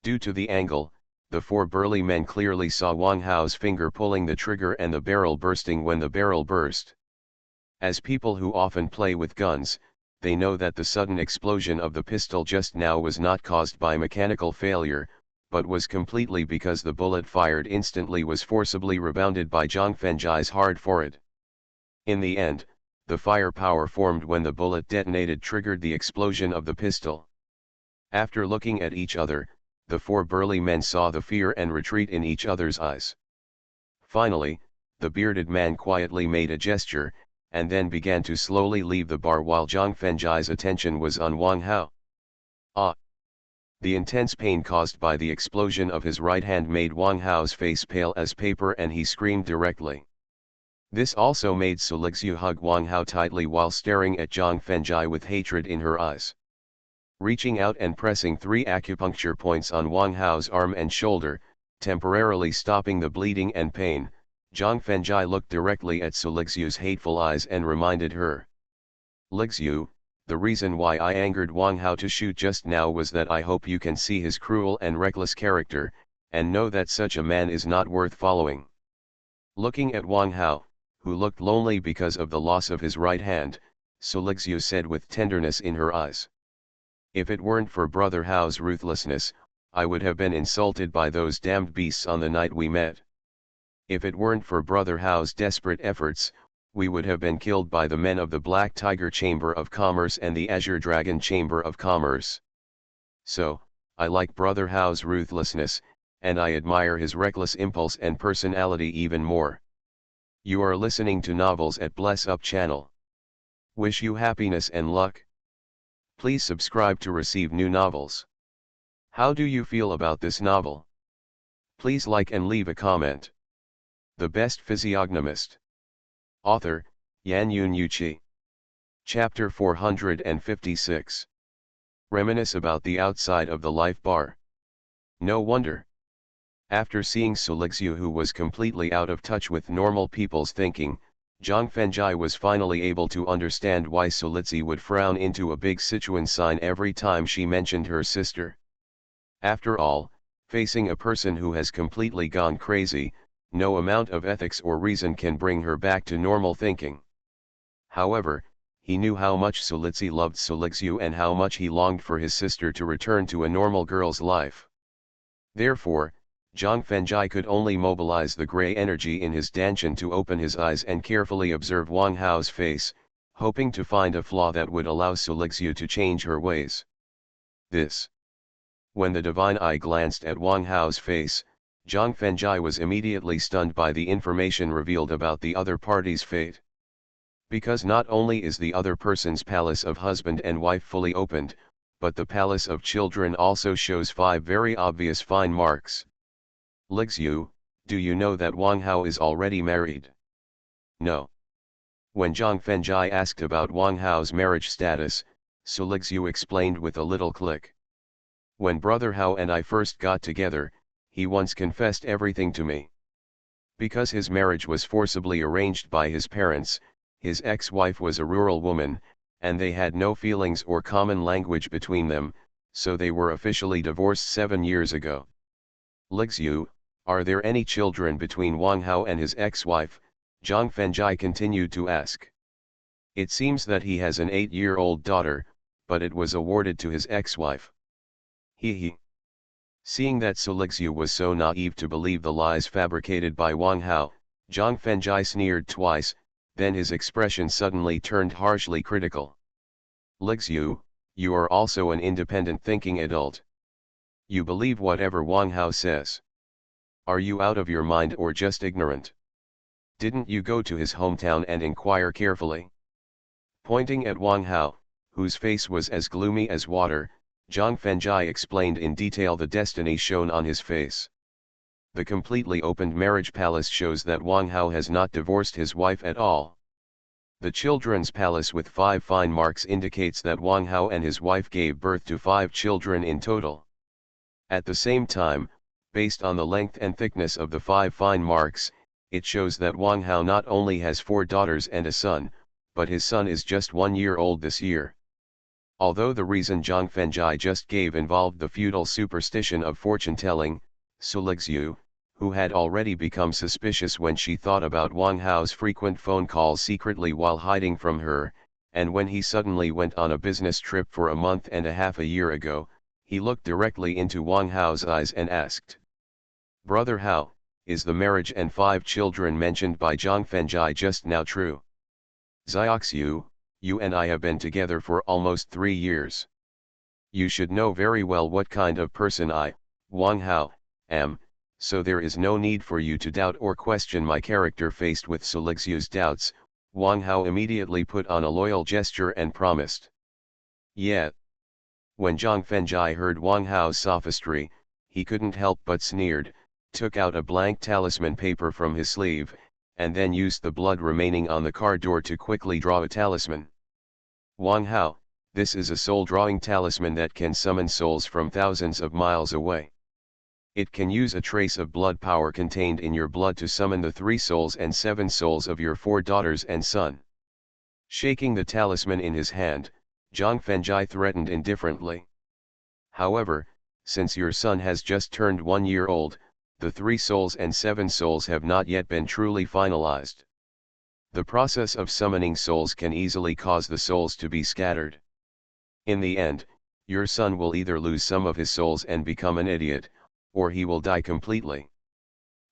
Due to the angle, the 4 burly men clearly saw Wang Hao's finger pulling the trigger and the barrel bursting when the barrel burst. As people who often play with guns, they know that the sudden explosion of the pistol just now was not caused by mechanical failure, but was completely because the bullet fired instantly was forcibly rebounded by Zhang Fenjai's hard forehead. In the end, the firepower formed when the bullet detonated triggered the explosion of the pistol. After looking at each other, the 4 burly men saw the fear and retreat in each other's eyes. Finally, the bearded man quietly made a gesture, and then began to slowly leave the bar while Zhang Fenjai's attention was on Wang Hao. Ah! The intense pain caused by the explosion of his right hand made Wang Hao's face pale as paper and he screamed directly. This also made Solixia hug Wang Hao tightly while staring at Zhang Fenjai with hatred in her eyes. Reaching out and pressing 3 acupuncture points on Wang Hao's arm and shoulder, temporarily stopping the bleeding and pain, Zhang Fenjai looked directly at Solixia's hateful eyes and reminded her. "Lixiu, the reason why I angered Wang Hao to shoot just now was that I hope you can see his cruel and reckless character, and know that such a man is not worth following." Looking at Wang Hao, who looked lonely because of the loss of his right hand, Solixu said with tenderness in her eyes. If it weren't for Brother Hao's ruthlessness, I would have been insulted by those damned beasts on the night we met. If it weren't for Brother Hao's desperate efforts, we would have been killed by the men of the Black Tiger Chamber of Commerce and the Azure Dragon Chamber of Commerce. So, I like Brother Hao's ruthlessness, and I admire his reckless impulse and personality even more. You are listening to Novels at Bless Up channel. Wish you happiness and luck. Please subscribe to receive new novels. How do you feel about this novel? Please like and leave a comment. The Best Physiognomist. Author, Yan-Yun Yuqi. Chapter 456. Reminisce about the outside of the life bar. No wonder. After seeing Solixu, who was completely out of touch with normal people's thinking, Zhang Fengjai was finally able to understand why Solixu would frown into a big Sichuan sign every time she mentioned her sister. After all, facing a person who has completely gone crazy, no amount of ethics or reason can bring her back to normal thinking. However, he knew how much Solixu loved Solixu and how much he longed for his sister to return to a normal girl's life. Therefore, Zhang Fengjai could only mobilize the gray energy in his danshan to open his eyes and carefully observe Wang Hao's face, hoping to find a flaw that would allow Solixu to change her ways. When the divine eye glanced at Wang Hao's face, Zhang Fengjai was immediately stunned by the information revealed about the other party's fate. Because not only is the other person's palace of husband and wife fully opened, but the palace of children also shows 5 very obvious fine marks. Lixu, do you know that Wang Hao is already married? No. When Zhang Fengjai asked about Wang Hao's marriage status, Solixu explained with a little click. When Brother Hao and I first got together, he once confessed everything to me. Because his marriage was forcibly arranged by his parents, his ex-wife was a rural woman, and they had no feelings or common language between them, so they were officially divorced 7 years ago. Lixu, are there any children between Wang Hao and his ex-wife? Zhang Fengjai continued to ask. It seems that he has an 8-year-old daughter, but it was awarded to his ex-wife. He. Seeing that Solixu was so naive to believe the lies fabricated by Wang Hao, Zhang Fengjai sneered twice, then his expression suddenly turned harshly critical. Lixu, you are also an independent thinking adult. You believe whatever Wang Hao says. Are you out of your mind or just ignorant? Didn't you go to his hometown and inquire carefully? Pointing at Wang Hao, whose face was as gloomy as water, Zhang Fengjai explained in detail the destiny shown on his face. The completely opened marriage palace shows that Wang Hao has not divorced his wife at all. The children's palace with 5 fine marks indicates that Wang Hao and his wife gave birth to 5 children in total. At the same time, based on the length and thickness of the 5 fine marks, it shows that Wang Hao not only has 4 daughters and a son, but his son is just 1 year old this year. Although the reason Zhang Fengjai just gave involved the feudal superstition of fortune-telling, Solixu, who had already become suspicious when she thought about Wang Hao's frequent phone calls secretly while hiding from her, and when he suddenly went on a business trip for a month and a half a year ago, he looked directly into Wang Hao's eyes and asked. Brother Hao, is the marriage and 5 children mentioned by Zhang Fengjai just now true? Zioxiu, you and I have been together for almost 3 years. You should know very well what kind of person I, Wang Hao, am, so there is no need for you to doubt or question my character. Faced with Solixu's doubts, Wang Hao immediately put on a loyal gesture and promised. Yeah. When Zhang Fengjai heard Wang Hao's sophistry, he couldn't help but sneered, took out a blank talisman paper from his sleeve, and then used the blood remaining on the car door to quickly draw a talisman. Wang Hao, this is a soul-drawing talisman that can summon souls from thousands of miles away. It can use a trace of blood power contained in your blood to summon the 3 souls and 7 souls of your 4 daughters and son. Shaking the talisman in his hand, Zhang Fengjai threatened indifferently. However, since your son has just turned 1 year old, the 3 souls and 7 souls have not yet been truly finalized. The process of summoning souls can easily cause the souls to be scattered. In the end, your son will either lose some of his souls and become an idiot, or he will die completely.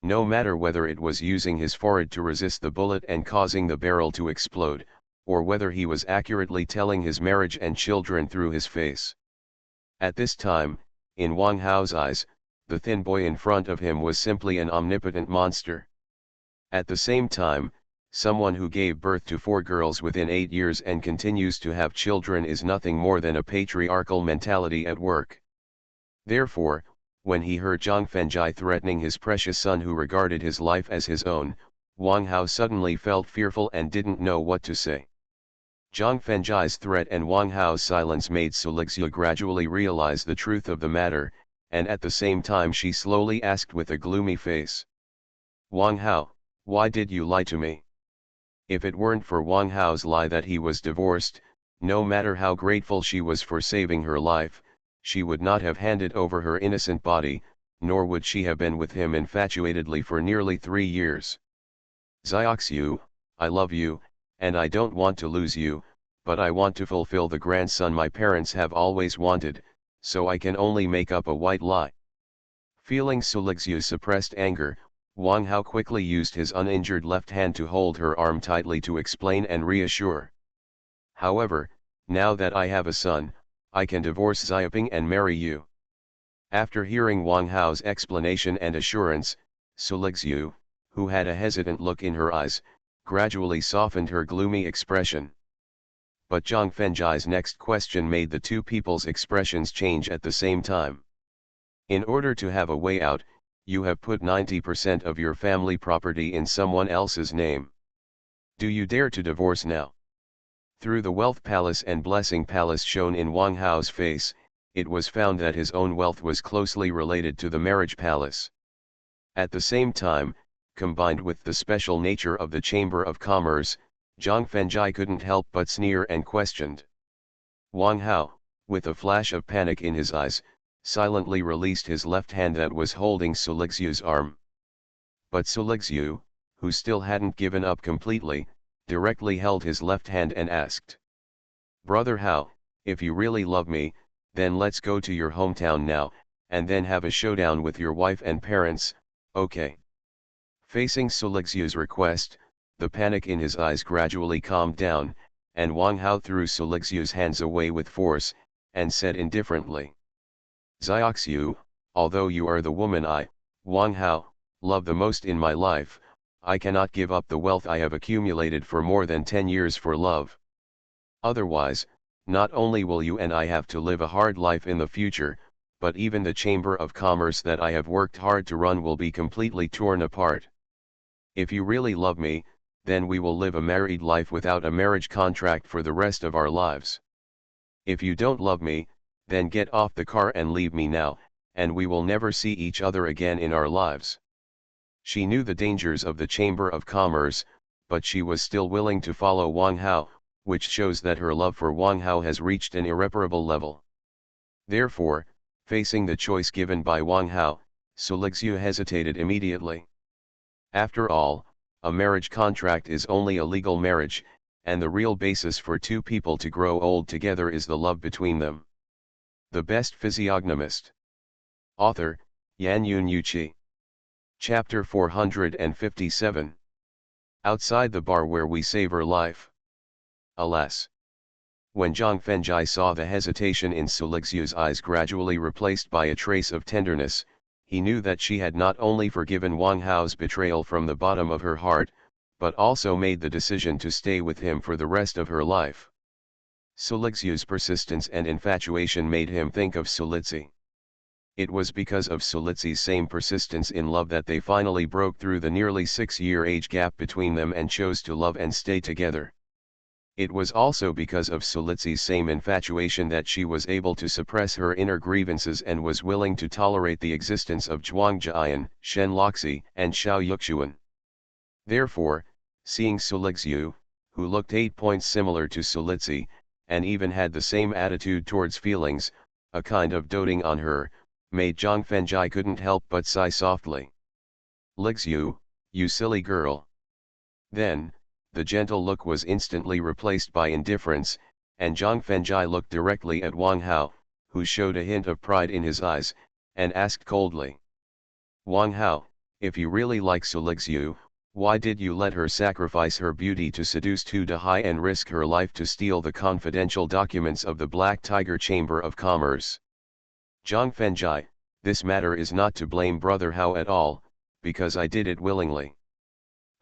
No matter whether it was using his forehead to resist the bullet and causing the barrel to explode, or whether he was accurately telling his marriage and children through his face. At this time, in Wang Hao's eyes, the thin boy in front of him was simply an omnipotent monster. At the same time, someone who gave birth to 4 girls within 8 years and continues to have children is nothing more than a patriarchal mentality at work. Therefore, when he heard Zhang Fengjai threatening his precious son who regarded his life as his own, Wang Hao suddenly felt fearful and didn't know what to say. Zhang Fengjai's threat and Wang Hao's silence made Su Lixia gradually realize the truth of the matter, and at the same time she slowly asked with a gloomy face. Wang Hao, why did you lie to me? If it weren't for Wang Hao's lie that he was divorced, no matter how grateful she was for saving her life, she would not have handed over her innocent body, nor would she have been with him infatuatedly for nearly 3 years. Xiaoxiu, I love you, and I don't want to lose you, but I want to fulfill the grandson my parents have always wanted, so I can only make up a white lie. Feeling Su Lixiu's suppressed anger, Wang Hao quickly used his uninjured left hand to hold her arm tightly to explain and reassure. However, now that I have a son, I can divorce Xiaoping and marry you. After hearing Wang Hao's explanation and assurance, Su Lixiu, who had a hesitant look in her eyes, gradually softened her gloomy expression. But Zhang Fengjai's next question made the two people's expressions change at the same time. In order to have a way out, you have put 90% of your family property in someone else's name. Do you dare to divorce now? Through the wealth palace and blessing palace shown in Wang Hao's face, it was found that his own wealth was closely related to the marriage palace. At the same time, combined with the special nature of the Chamber of Commerce, Zhang Fengjai couldn't help but sneer and questioned. Wang Hao, with a flash of panic in his eyes, silently released his left hand that was holding Su Lixiu's arm. But Su Lixiu, who still hadn't given up completely, directly held his left hand and asked. Brother Hao, if you really love me, then let's go to your hometown now, and then have a showdown with your wife and parents, okay? Facing Su Lixiu's request, the panic in his eyes gradually calmed down, and Wang Hao threw Su Lixiu's hands away with force, and said indifferently. Xiaoxiu, although you are the woman I, Wang Hao, love the most in my life, I cannot give up the wealth I have accumulated for more than 10 years for love. Otherwise, not only will you and I have to live a hard life in the future, but even the Chamber of Commerce that I have worked hard to run will be completely torn apart. If you really love me, then we will live a married life without a marriage contract for the rest of our lives. If you don't love me, then get off the car and leave me now, and we will never see each other again in our lives. She knew the dangers of the Chamber of Commerce, but she was still willing to follow Wang Hao, which shows that her love for Wang Hao has reached an irreparable level. Therefore, facing the choice given by Wang Hao, Su Lixiu hesitated immediately. After all, a marriage contract is only a legal marriage, and the real basis for two people to grow old together is the love between them. The Best Physiognomist. Author, Yan Yun Yuqi. Chapter 457. Outside the bar where we savor life. Alas! When Zhang Fengjai saw the hesitation in Su Lixiu's eyes gradually replaced by a trace of tenderness, he knew that she had not only forgiven Wang Hao's betrayal from the bottom of her heart, but also made the decision to stay with him for the rest of her life. Su Lixiu's persistence and infatuation made him think of Su Lixi. It was because of Su Lixi's same persistence in love that they finally broke through the nearly 6-year age gap between them and chose to love and stay together. It was also because of Su Lixi's same infatuation that she was able to suppress her inner grievances and was willing to tolerate the existence of Zhuang Jian, Shen Loxi, and Xiao Yuxuan. Therefore, seeing Su Lixiu, who looked 8 points similar to Su Lixi, and even had the same attitude towards feelings, a kind of doting on her, made Zhang Fengjai couldn't help but sigh softly. Lixiu, you silly girl. Then, the gentle look was instantly replaced by indifference, and Zhang Fengjai looked directly at Wang Hao, who showed a hint of pride in his eyes, and asked coldly. Wang Hao, if you really like Su Lixu, why did you let her sacrifice her beauty to seduce Tu Dehai and risk her life to steal the confidential documents of the Black Tiger Chamber of Commerce? Zhang Fengjai, this matter is not to blame Brother Hao at all, because I did it willingly.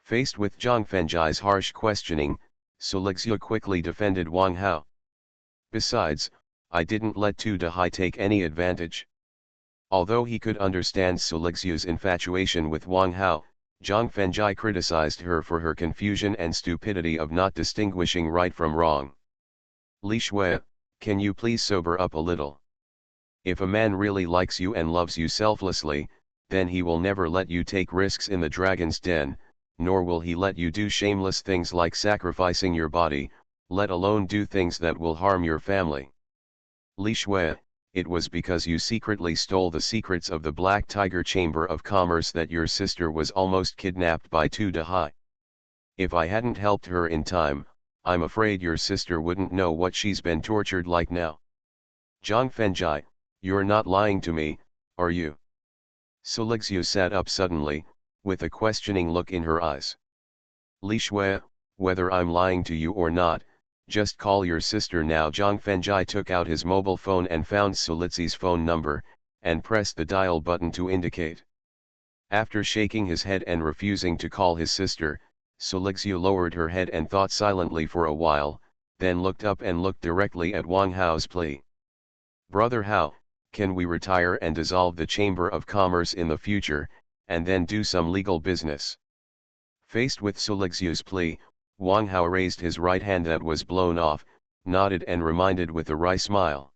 Faced with Zhang Fengjai's harsh questioning, Su Lixu quickly defended Wang Hao. Besides, I didn't let Tu Dehai take any advantage. Although he could understand Su Lixu's infatuation with Wang Hao, Zhang Fengjai criticized her for her confusion and stupidity of not distinguishing right from wrong. Li Shui, can you please sober up a little? If a man really likes you and loves you selflessly, then he will never let you take risks in the dragon's den, nor will he let you do shameless things like sacrificing your body, let alone do things that will harm your family. Li Shui, it was because you secretly stole the secrets of the Black Tiger Chamber of Commerce that your sister was almost kidnapped by Tu Dehai. If I hadn't helped her in time, I'm afraid your sister wouldn't know what she's been tortured like now. Zhang Fengjai, you're not lying to me, are you? Su Lixu sat up suddenly, with a questioning look in her eyes. Li Shui, whether I'm lying to you or not, just call your sister now. Zhang Fengjai took out his mobile phone and found Su Lixu's phone number, and pressed the dial button to indicate. After shaking his head and refusing to call his sister, Su Lixu lowered her head and thought silently for a while, then looked up and looked directly at Wang Hao's plea. Brother Hao, can we retire and dissolve the Chamber of Commerce in the future, and then do some legal business? Faced with Su Lixu's plea, Wang Hao raised his right hand that was blown off, nodded and reminded with a wry smile.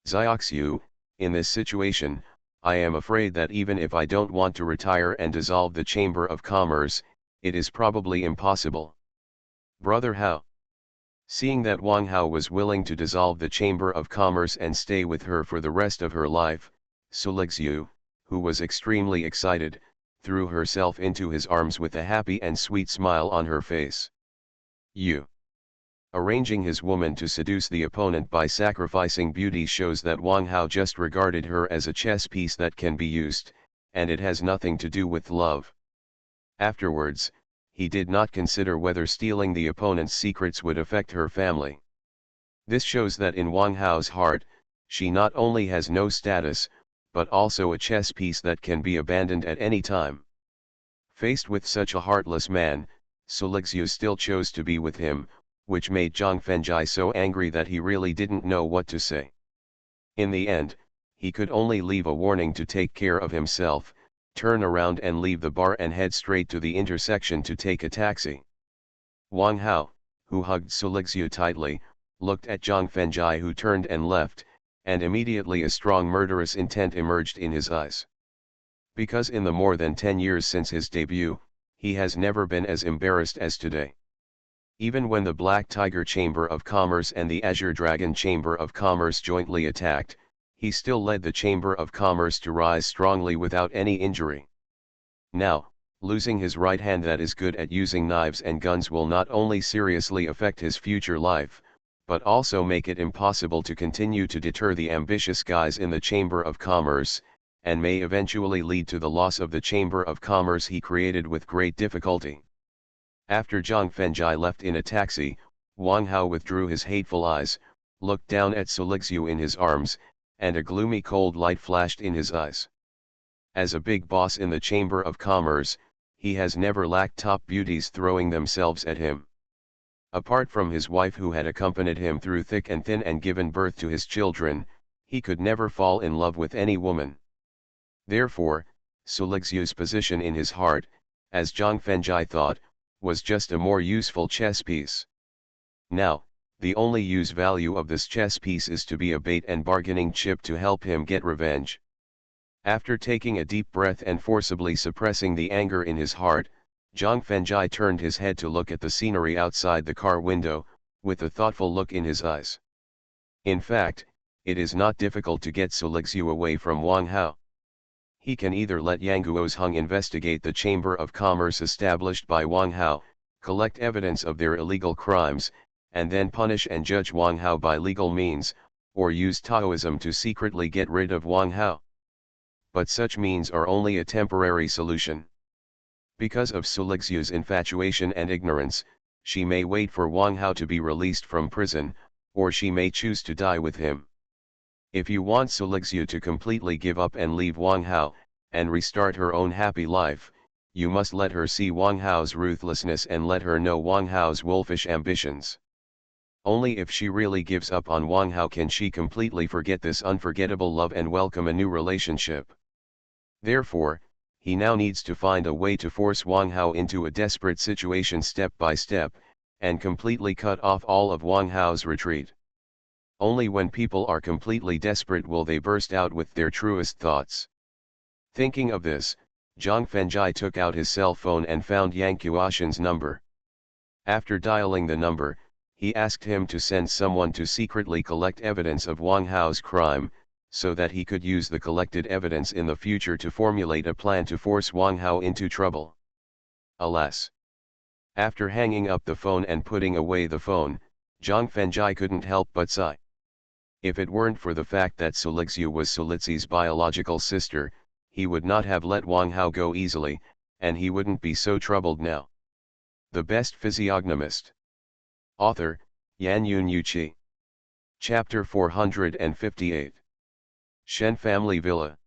Xiaoxiu, in this situation, I am afraid that even if I don't want to retire and dissolve the Chamber of Commerce, it is probably impossible. Brother Hao. Seeing that Wang Hao was willing to dissolve the Chamber of Commerce and stay with her for the rest of her life, Su Lixu, who was extremely excited, threw herself into his arms with a happy and sweet smile on her face. You. Arranging his woman to seduce the opponent by sacrificing beauty shows that Wang Hao just regarded her as a chess piece that can be used, and it has nothing to do with love. Afterwards, he did not consider whether stealing the opponent's secrets would affect her family. This shows that in Wang Hao's heart, she not only has no status, but also a chess piece that can be abandoned at any time. Faced with such a heartless man, Su Lixu still chose to be with him, which made Zhang Fengjai so angry that he really didn't know what to say. In the end, he could only leave a warning to take care of himself, turn around and leave the bar and head straight to the intersection to take a taxi. Wang Hao, who hugged Su Lixu tightly, looked at Zhang Fengjai who turned and left, and immediately a strong murderous intent emerged in his eyes. Because in the more than 10 years since his debut, he has never been as embarrassed as today. Even when the Black Tiger Chamber of Commerce and the Azure Dragon Chamber of Commerce jointly attacked, he still led the Chamber of Commerce to rise strongly without any injury. Now, losing his right hand that is good at using knives and guns will not only seriously affect his future life, but also make it impossible to continue to deter the ambitious guys in the Chamber of Commerce, and may eventually lead to the loss of the Chamber of Commerce he created with great difficulty. After Zhang Fengjai left in a taxi, Wang Hao withdrew his hateful eyes, looked down at Su Lixu in his arms, and a gloomy cold light flashed in his eyes. As a big boss in the Chamber of Commerce, he has never lacked top beauties throwing themselves at him. Apart from his wife who had accompanied him through thick and thin and given birth to his children, he could never fall in love with any woman. Therefore, Su Lixu's position in his heart, as Zhang Fengjai thought, was just a more useful chess piece. Now, the only use value of this chess piece is to be a bait and bargaining chip to help him get revenge. After taking a deep breath and forcibly suppressing the anger in his heart, Zhang Fengjai turned his head to look at the scenery outside the car window, with a thoughtful look in his eyes. In fact, it is not difficult to get Su Lixu away from Wang Hao. He can either let Yang Guozheng investigate the Chamber of Commerce established by Wang Hao, collect evidence of their illegal crimes, and then punish and judge Wang Hao by legal means, or use Taoism to secretly get rid of Wang Hao. But such means are only a temporary solution. Because of Su Lixu's infatuation and ignorance, she may wait for Wang Hao to be released from prison, or she may choose to die with him. If you want Su Lixu to completely give up and leave Wang Hao, and restart her own happy life, you must let her see Wang Hao's ruthlessness and let her know Wang Hao's wolfish ambitions. Only if she really gives up on Wang Hao can she completely forget this unforgettable love and welcome a new relationship. Therefore, he now needs to find a way to force Wang Hao into a desperate situation step by step, and completely cut off all of Wang Hao's retreat. Only when people are completely desperate will they burst out with their truest thoughts. Thinking of this, Zhang Fengjie took out his cell phone and found Yang Qiushan's number. After dialing the number, he asked him to send someone to secretly collect evidence of Wang Hao's crime, so that he could use the collected evidence in the future to formulate a plan to force Wang Hao into trouble. Alas! After hanging up the phone and putting away the phone, Zhang Fengjie couldn't help but sigh. If it weren't for the fact that Su Lixu was Su Lizi's biological sister, he would not have let Wang Hao go easily, and he wouldn't be so troubled now. The Best Physiognomist. Author, Yan Yuanqi. Chapter 458. Shen Family Villa.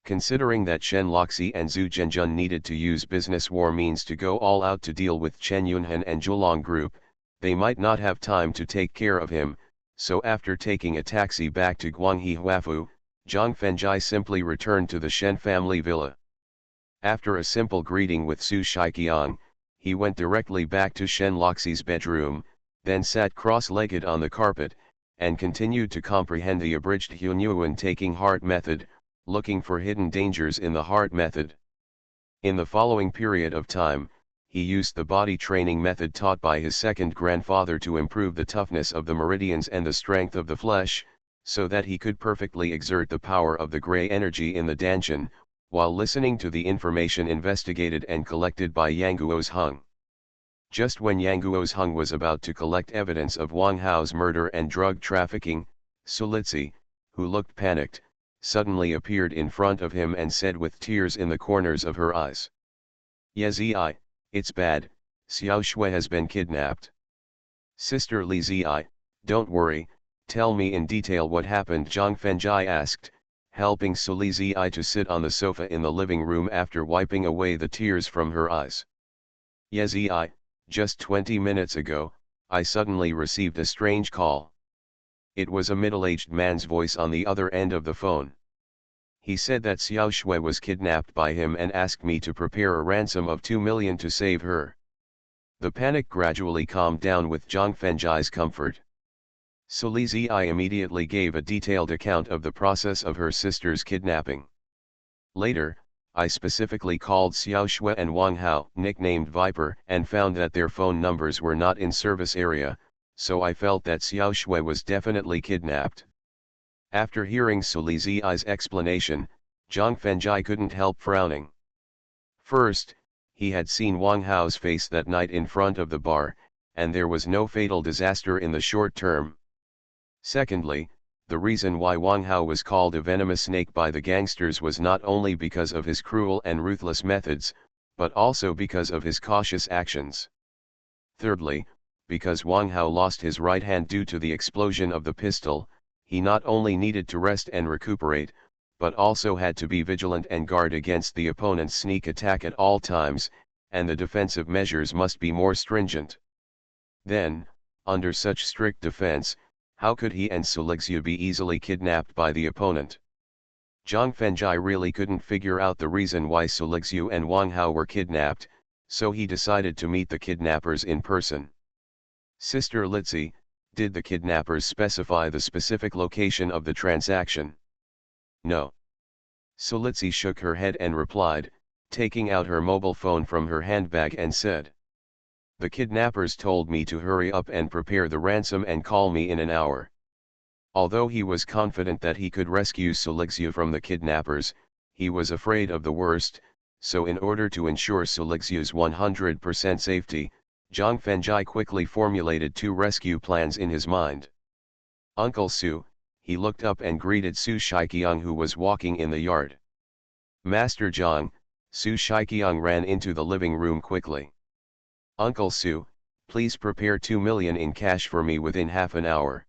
Considering that Shen Loxi and Zhu Zhenjun needed to use business war means to go all out to deal with Chen Yunhan and Zhulong Group, they might not have time to take care of him, so after taking a taxi back to Guanghe Huafu, Zhang Fengjie simply returned to the Shen family villa. After a simple greeting with Su Shiqiang, he went directly back to Shen Loxi's bedroom, then sat cross-legged on the carpet, and continued to comprehend the abridged Hunyuan taking heart method, looking for hidden dangers in the heart method. In the following period of time, he used the body training method taught by his second grandfather to improve the toughness of the meridians and the strength of the flesh, so that he could perfectly exert the power of the gray energy in the Danshan, while listening to the information investigated and collected by Yang Guozheng. Just when Yang Guozheng was about to collect evidence of Wang Hao's murder and drug trafficking, Su Lizi, who looked panicked, suddenly appeared in front of him and said with tears in the corners of her eyes, "Ye, it's bad, Xiao Shui has been kidnapped." "Sister Li Zi, don't worry, tell me in detail what happened," Zhang Fengjie asked, helping Su Li Zi to sit on the sofa in the living room after wiping away the tears from her eyes. "Ye Zi, just 20 minutes ago, I suddenly received a strange call." It was a middle-aged man's voice on the other end of the phone. He said that Xiao Shui was kidnapped by him and asked me to prepare a ransom of 2 million to save her. The panic gradually calmed down with Zhang Fengjie's comfort. Su Li Zi immediately gave a detailed account of the process of her sister's kidnapping. Later, I specifically called Xiao Shui and Wang Hao, nicknamed Viper, and found that their phone numbers were not in service area, so I felt that Xiao Shui was definitely kidnapped. After hearing Su Li Zi's explanation, Zhang Fengjie couldn't help frowning. First, he had seen Wang Hao's face that night in front of the bar, and there was no fatal disaster in the short term. Secondly, the reason why Wang Hao was called a venomous snake by the gangsters was not only because of his cruel and ruthless methods, but also because of his cautious actions. Thirdly, because Wang Hao lost his right hand due to the explosion of the pistol, he not only needed to rest and recuperate, but also had to be vigilant and guard against the opponent's sneak attack at all times, and the defensive measures must be more stringent. Then, under such strict defense, how could he and Su Lixu be easily kidnapped by the opponent? Zhang Fengjie really couldn't figure out the reason why Su Lixu and Wang Hao were kidnapped, so he decided to meet the kidnappers in person. "Sister Lizi, did the kidnappers specify the specific location of the transaction?" "No." Su Lizi shook her head and replied, taking out her mobile phone from her handbag and said, "The kidnappers told me to hurry up and prepare the ransom and call me in an hour." Although he was confident that he could rescue Su Lixu from the kidnappers, he was afraid of the worst, so in order to ensure Su Lixu's 100% safety, Zhang Fengjai quickly formulated 2 rescue plans in his mind. Uncle Su, he looked up and greeted Su Shiqiang, who was walking in the yard. Master Zhang, Su Shiqiang ran into the living room quickly. Uncle Su, please prepare 2 million in cash for me within half an hour.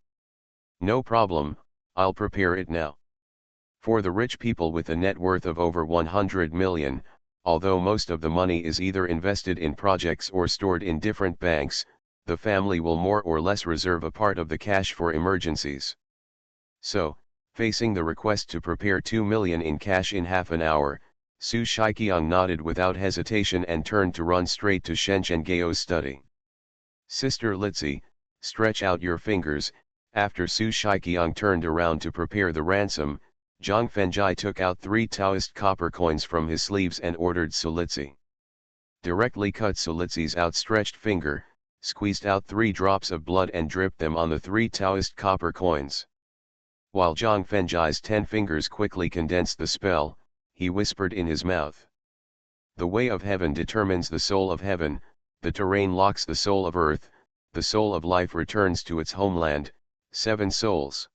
No problem, I'll prepare it now. For the rich people with a net worth of over 100 million, although most of the money is either invested in projects or stored in different banks, the family will more or less reserve a part of the cash for emergencies. So, facing the request to prepare 2 million in cash in half an hour, Su Shiqiang nodded without hesitation and turned to run straight to Shen Gao's study. Sister Litsi, stretch out your fingers. After Su Shiqiang turned around to prepare the ransom, Zhang Fengjai took out 3 Taoist copper coins from his sleeves and ordered Su Litsi. Directly cut Su Litsi's outstretched finger, squeezed out 3 drops of blood and dripped them on the 3 Taoist copper coins. While Zhang Fengjai's 10 fingers quickly condensed the spell, he whispered in his mouth. The way of heaven determines the soul of heaven, the terrain locks the soul of earth, the soul of life returns to its homeland, 7 souls.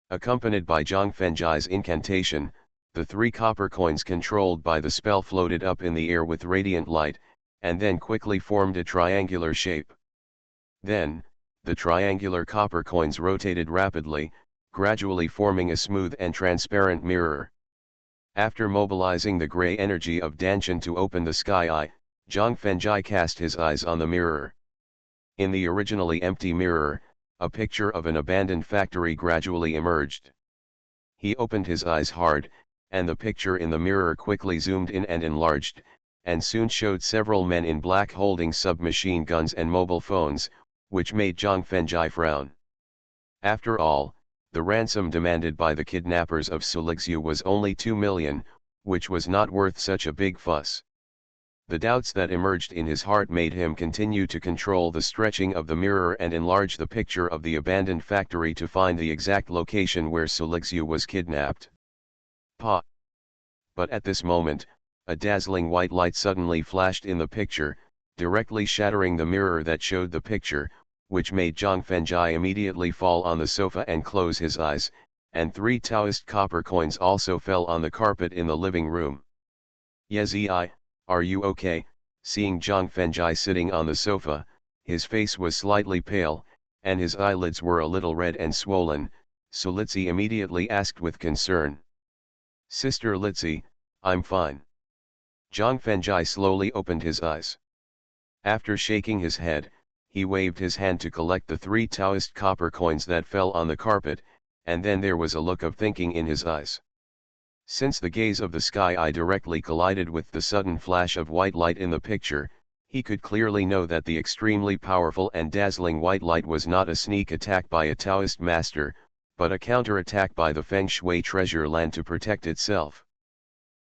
Accompanied by Zhang Fengjai's incantation, the 3 copper coins controlled by the spell floated up in the air with radiant light, and then quickly formed a triangular shape. Then, the triangular copper coins rotated rapidly, gradually forming a smooth and transparent mirror. After mobilizing the gray energy of Danshan to open the sky eye, Zhang Fengjai cast his eyes on the mirror. In the originally empty mirror, a picture of an abandoned factory gradually emerged. He opened his eyes hard, and the picture in the mirror quickly zoomed in and enlarged, and soon showed several men in black holding submachine guns and mobile phones, which made Zhang Fengjai frown. After all, the ransom demanded by the kidnappers of Su Lixu was only 2 million, which was not worth such a big fuss. The doubts that emerged in his heart made him continue to control the stretching of the mirror and enlarge the picture of the abandoned factory to find the exact location where Su Lixu was kidnapped. Pa! But at this moment, a dazzling white light suddenly flashed in the picture, directly shattering the mirror that showed the picture, which made Zhang Fengjai immediately fall on the sofa and close his eyes, and 3 Taoist copper coins also fell on the carpet in the living room. Yezi, are you okay? Seeing Zhang Fengjai sitting on the sofa, his face was slightly pale, and his eyelids were a little red and swollen. Su Litsi immediately asked with concern. Sister Litsi, I'm fine. Zhang Fengjai slowly opened his eyes. After shaking his head, he waved his hand to collect the 3 Taoist copper coins that fell on the carpet, and then there was a look of thinking in his eyes. Since the gaze of the sky eye directly collided with the sudden flash of white light in the picture, he could clearly know that the extremely powerful and dazzling white light was not a sneak attack by a Taoist master, but a counter-attack by the Feng Shui treasure land to protect itself.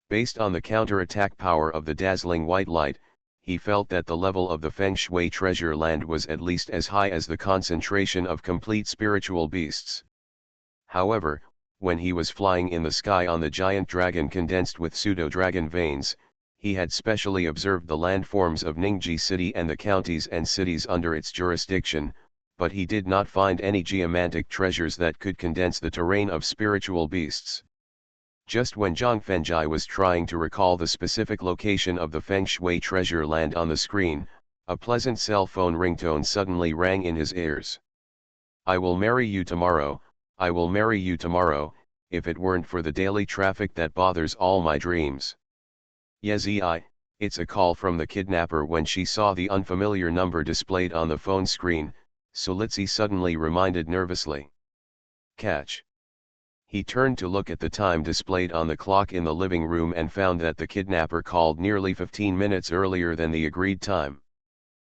Based on the counter-attack power of the dazzling white light, he felt that the level of the Feng Shui treasure land was at least as high as the concentration of complete spiritual beasts. However, when he was flying in the sky on the giant dragon condensed with pseudo-dragon veins, he had specially observed the landforms of Ningji city and the counties and cities under its jurisdiction, but he did not find any geomantic treasures that could condense the terrain of spiritual beasts. Just when Zhang Fengjai was trying to recall the specific location of the Feng Shui treasure land on the screen, a pleasant cell phone ringtone suddenly rang in his ears. I will marry you tomorrow, I will marry you tomorrow, if it weren't for the daily traffic that bothers all my dreams. Yezi, it's a call from the kidnapper. When she saw the unfamiliar number displayed on the phone screen, Su Litsi suddenly reminded nervously. Catch. He turned to look at the time displayed on the clock in the living room and found that the kidnapper called nearly 15 minutes earlier than the agreed time.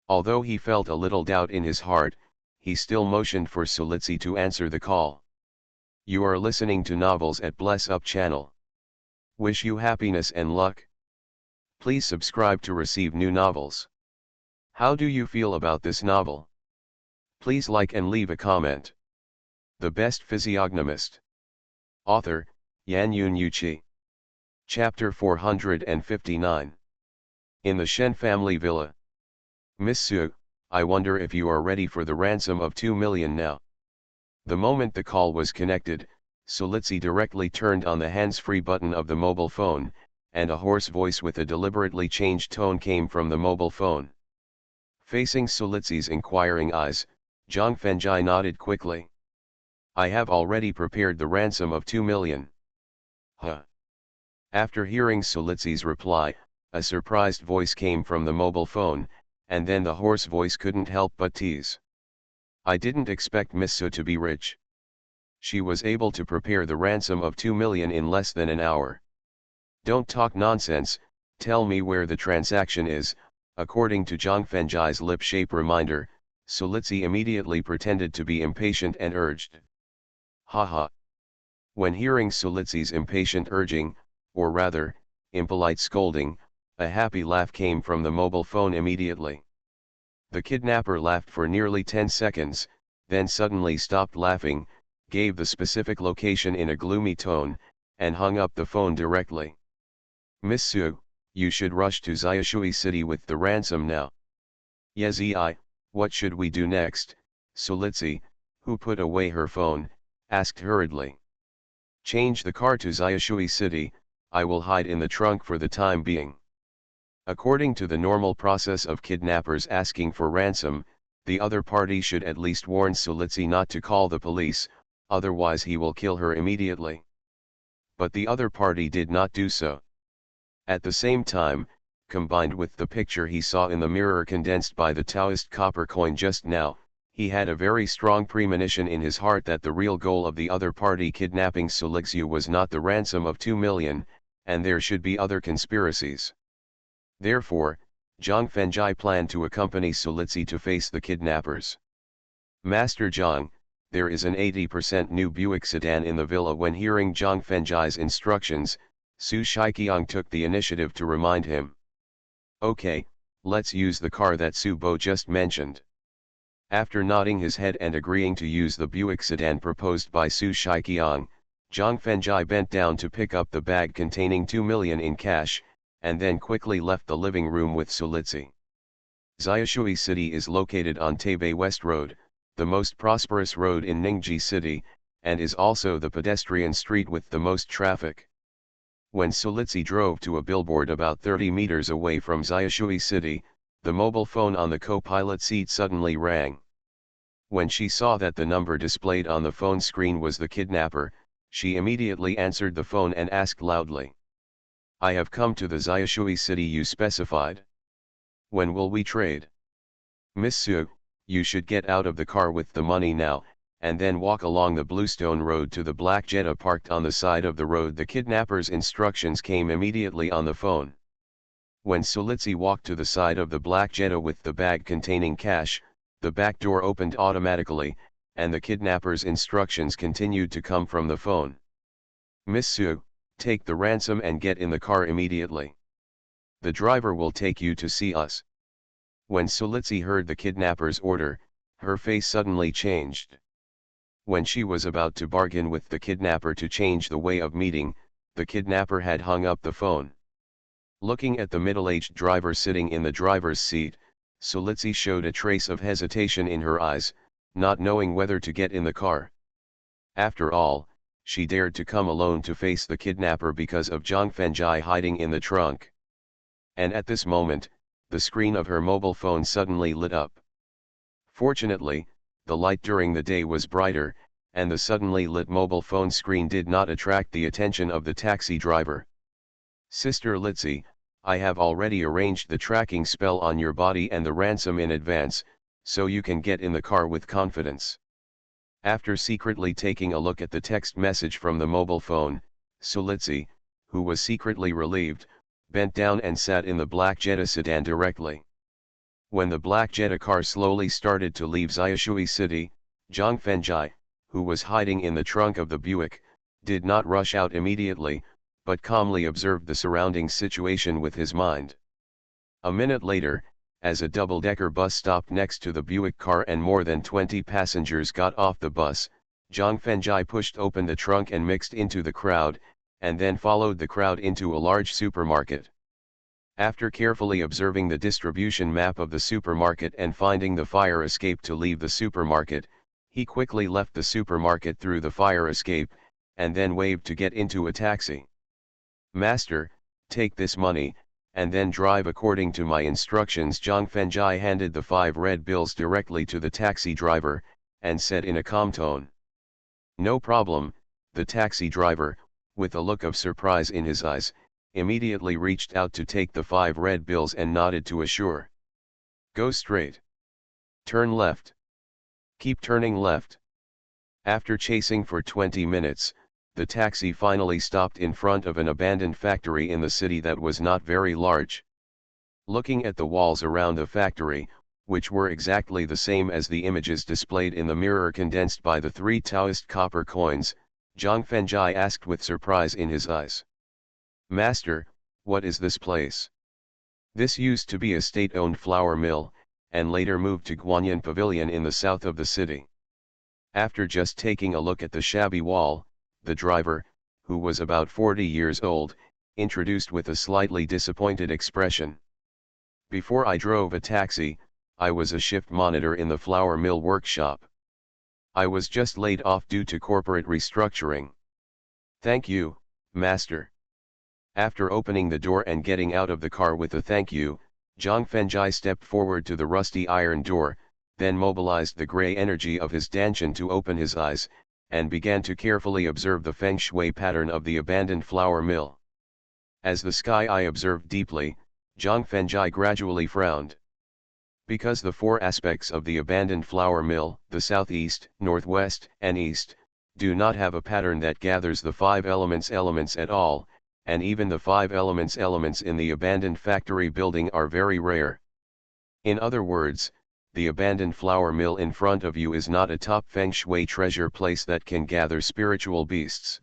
Although he felt a little doubt in his heart, he still motioned for Su Litsi to answer the call. You are listening to Novels at Bless Up channel. Wish you happiness and luck. Please subscribe to receive new novels. How do you feel about this novel? Please like and leave a comment. The Best Physiognomist. Author, Yan Yunyu. Chapter 459. In the Shen family villa. Miss Su, I wonder if you are ready for the ransom of 2 million now. The moment the call was connected, Solitsi directly turned on the hands-free button of the mobile phone, and a hoarse voice with a deliberately changed tone came from the mobile phone. Facing Solitsi's inquiring eyes, Zhang Fengjai nodded quickly. I have already prepared the ransom of 2 million. Huh? After hearing Solitsi's reply, a surprised voice came from the mobile phone, and then the hoarse voice couldn't help but tease. I didn't expect Miss Su to be rich. She was able to prepare the ransom of 2 million in less than an hour. Don't talk nonsense, tell me where the transaction is. According to Zhang Fengjai's lip-shape reminder, Solitsi immediately pretended to be impatient and urged. Haha. When hearing Solitsi's impatient urging, or rather, impolite scolding, a happy laugh came from the mobile phone immediately. The kidnapper laughed for nearly 10 seconds, then suddenly stopped laughing, gave the specific location in a gloomy tone, and hung up the phone directly. Miss Su, you should rush to Xiaoshui City with the ransom now. Yezi, what should we do next? Solitsi, who put away her phone, asked hurriedly. Change the car to Xiaoshui City, I will hide in the trunk for the time being. According to the normal process of kidnappers asking for ransom, the other party should at least warn Solitsi not to call the police, otherwise he will kill her immediately. But the other party did not do so. At the same time, combined with the picture he saw in the mirror condensed by the Taoist copper coin just now, he had a very strong premonition in his heart that the real goal of the other party kidnapping Solitsi was not the ransom of 2 million, and there should be other conspiracies. Therefore, Zhang Fengjai planned to accompany Solitsi to face the kidnappers. Master Zhang, there is an 80% new Buick sedan in the villa. When hearing Zhang Fengjai's instructions, Su Shiqiang took the initiative to remind him. Okay, let's use the car that Su Bo just mentioned. After nodding his head and agreeing to use the Buick sedan proposed by Su Shiqiang, Zhang Fengjai bent down to pick up the bag containing 2 million in cash, and then quickly left the living room with Solitsi. Xiaoshui City is located on Taipei West Road, the most prosperous road in Ningji City, and is also the pedestrian street with the most traffic. When Solitsi drove to a billboard about 30 meters away from Xiaoshui City, the mobile phone on the co-pilot seat suddenly rang. When she saw that the number displayed on the phone screen was the kidnapper, she immediately answered the phone and asked loudly. I have come to the Xiaoshui City you specified. When will we trade? Miss Su, you should get out of the car with the money now, and then walk along the Bluestone Road to the black Jetta parked on the side of the road. The kidnapper's instructions came immediately on the phone. When Solitsi walked to the side of the black Jetta with the bag containing cash, the back door opened automatically, and the kidnapper's instructions continued to come from the phone. Miss Su, take the ransom and get in the car immediately. The driver will take you to see us. When Solitsi heard the kidnapper's order, her face suddenly changed. When she was about to bargain with the kidnapper to change the way of meeting, the kidnapper had hung up the phone. Looking at the middle-aged driver sitting in the driver's seat, Solitsi showed a trace of hesitation in her eyes, not knowing whether to get in the car. After all, she dared to come alone to face the kidnapper because of Zhang Fengjai hiding in the trunk. And at this moment, the screen of her mobile phone suddenly lit up. Fortunately, the light during the day was brighter, and the suddenly lit mobile phone screen did not attract the attention of the taxi driver. Sister Litsi, I have already arranged the tracking spell on your body and the ransom in advance, so you can get in the car with confidence. After secretly taking a look at the text message from the mobile phone, Solitsi, who was secretly relieved, bent down and sat in the black Jetta sedan directly. When the black Jetta car slowly started to leave Xiaoshui City, Zhang Fengjai, who was hiding in the trunk of the Buick, did not rush out immediately, but calmly observed the surrounding situation with his mind. A minute later, as a double-decker bus stopped next to the Buick car and more than 20 passengers got off the bus, Zhang Fengjai pushed open the trunk and mixed into the crowd, and then followed the crowd into a large supermarket. After carefully observing the distribution map of the supermarket and finding the fire escape to leave the supermarket, he quickly left the supermarket through the fire escape, and then waved to get into a taxi. "Master, take this money, and then drive according to my instructions." Zhang Fengjai handed the 5 red bills directly to the taxi driver, and said in a calm tone. "No problem." The taxi driver, with a look of surprise in his eyes, immediately reached out to take the 5 red bills and nodded to assure. "Go straight. Turn left. Keep turning left." After chasing for 20 minutes, the taxi finally stopped in front of an abandoned factory in the city that was not very large. Looking at the walls around the factory, which were exactly the same as the images displayed in the mirror condensed by the 3 Taoist copper coins, Zhang Fengjai asked with surprise in his eyes. "Master, what is this place?" This used to be a state-owned flour mill, and later moved to Guanyin Pavilion in the south of the city. After just taking a look at the shabby wall, the driver, who was about 40 years old, introduced with a slightly disappointed expression. "Before I drove a taxi, I was a shift monitor in the flour mill workshop. I was just laid off due to corporate restructuring." "Thank you, master." After opening the door and getting out of the car with a thank you, Zhang Fengjai stepped forward to the rusty iron door, then mobilized the gray energy of his dantian to open his eyes, and began to carefully observe the feng shui pattern of the abandoned flour mill. As the sky eye observed deeply, Zhang Fengjai gradually frowned. Because the 4 aspects of the abandoned flour mill, the southeast, northwest, and east, do not have a pattern that gathers the 5 elements at all, and even the 5 elements in the abandoned factory building are very rare. In other words, the abandoned flour mill in front of you is not a top feng shui treasure place that can gather spiritual beasts.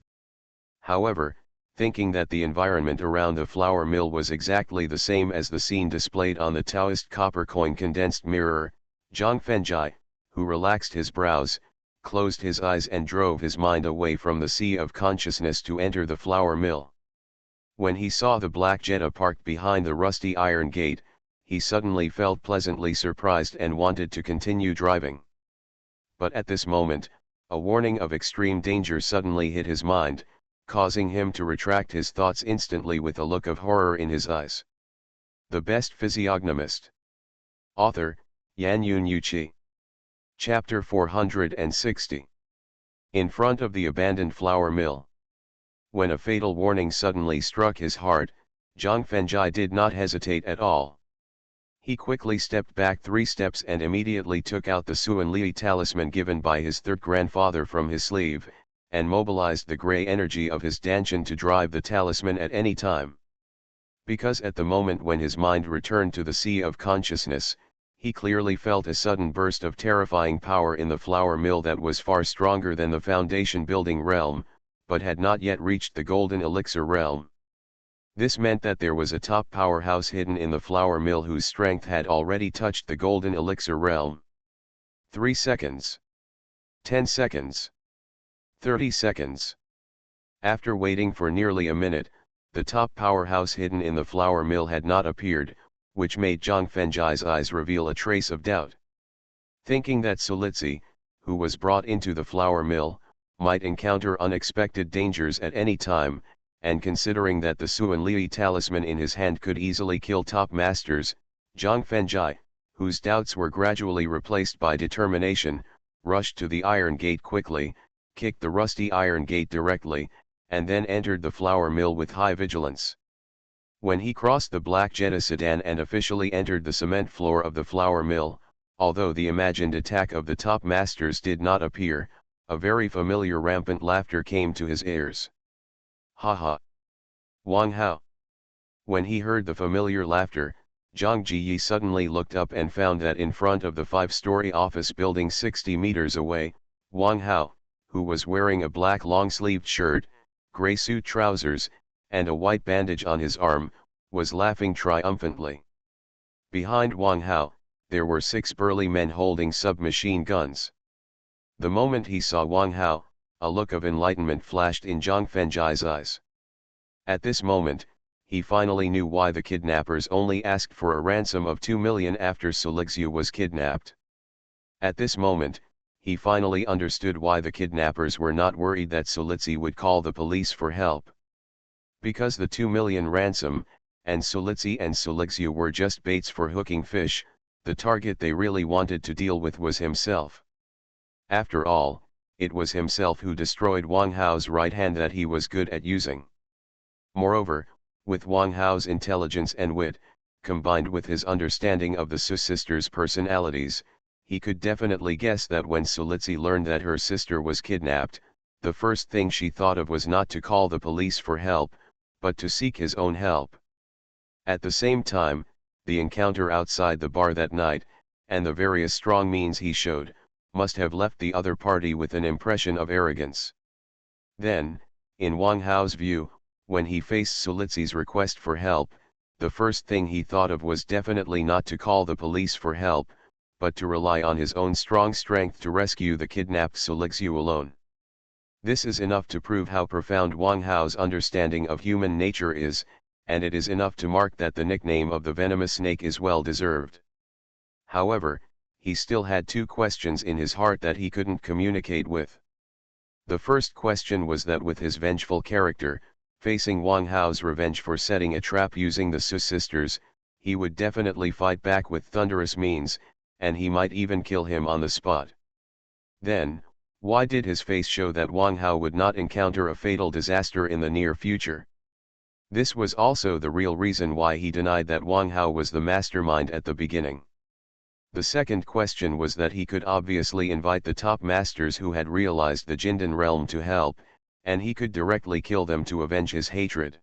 However, thinking that the environment around the flour mill was exactly the same as the scene displayed on the Taoist copper coin condensed mirror, Zhang Fengjai, who relaxed his brows, closed his eyes and drove his mind away from the sea of consciousness to enter the flour mill. When he saw the black Jetta parked behind the rusty iron gate, he suddenly felt pleasantly surprised and wanted to continue driving. But at this moment, a warning of extreme danger suddenly hit his mind, causing him to retract his thoughts instantly with a look of horror in his eyes. The Best Physiognomist. Author, Yan Yun Yuqi. Chapter 460. In front of the abandoned flour mill. When a fatal warning suddenly struck his heart, Zhang Fengjai did not hesitate at all. He quickly stepped back 3 steps and immediately took out the Suan Li talisman given by his 3rd grandfather from his sleeve, and mobilized the gray energy of his dantian to drive the talisman at any time. Because at the moment when his mind returned to the sea of consciousness, he clearly felt a sudden burst of terrifying power in the flour mill that was far stronger than the foundation building realm, but had not yet reached the golden elixir realm. This meant that there was a top powerhouse hidden in the flour mill whose strength had already touched the golden elixir realm. 3 seconds. 10 seconds. 30 seconds. After waiting for nearly a minute, the top powerhouse hidden in the flour mill had not appeared, which made Zhang Fengjai's eyes reveal a trace of doubt. Thinking that Solitsi, who was brought into the flour mill, might encounter unexpected dangers at any time, and considering that the Suan Li talisman in his hand could easily kill top masters, Zhang Fengjai, whose doubts were gradually replaced by determination, rushed to the iron gate quickly, kicked the rusty iron gate directly, and then entered the flour mill with high vigilance. When he crossed the black Jetta sedan and officially entered the cement floor of the flour mill, although the imagined attack of the top masters did not appear, a very familiar rampant laughter came to his ears. "Ha ha! Wang Hao!" When he heard the familiar laughter, Zhang Jiyi suddenly looked up and found that in front of the 5-story office building 60 meters away, Wang Hao, who was wearing a black long-sleeved shirt, gray suit trousers, and a white bandage on his arm, was laughing triumphantly. Behind Wang Hao, there were 6 burly men holding submachine guns. The moment he saw Wang Hao, a look of enlightenment flashed in Zhang Fengjai's eyes. At this moment, he finally knew why the kidnappers only asked for a ransom of 2 million after Solixia was kidnapped. At this moment, he finally understood why the kidnappers were not worried that Solixia would call the police for help. Because the 2 million ransom, and Solixia were just baits for hooking fish, the target they really wanted to deal with was himself. After all, it was himself who destroyed Wang Hao's right hand that he was good at using. Moreover, with Wang Hao's intelligence and wit, combined with his understanding of the Su sisters' personalities, he could definitely guess that when Solixia learned that her sister was kidnapped, the first thing she thought of was not to call the police for help, but to seek his own help. At the same time, the encounter outside the bar that night, and the various strong means he showed, must have left the other party with an impression of arrogance. Then, in Wang Hao's view, when he faced Solixia's request for help, the first thing he thought of was definitely not to call the police for help, but to rely on his own strong strength to rescue the kidnapped Solixia alone. This is enough to prove how profound Wang Hao's understanding of human nature is, and it is enough to mark that the nickname of the venomous snake is well deserved. However, he still had two questions in his heart that he couldn't communicate with. The first question was that with his vengeful character, facing Wang Hao's revenge for setting a trap using the Su sisters, he would definitely fight back with thunderous means, and he might even kill him on the spot. Then, why did his face show that Wang Hao would not encounter a fatal disaster in the near future? This was also the real reason why he denied that Wang Hao was the mastermind at the beginning. The second question was that he could obviously invite the top masters who had realized the Jindan realm to help, and he could directly kill them to avenge his hatred.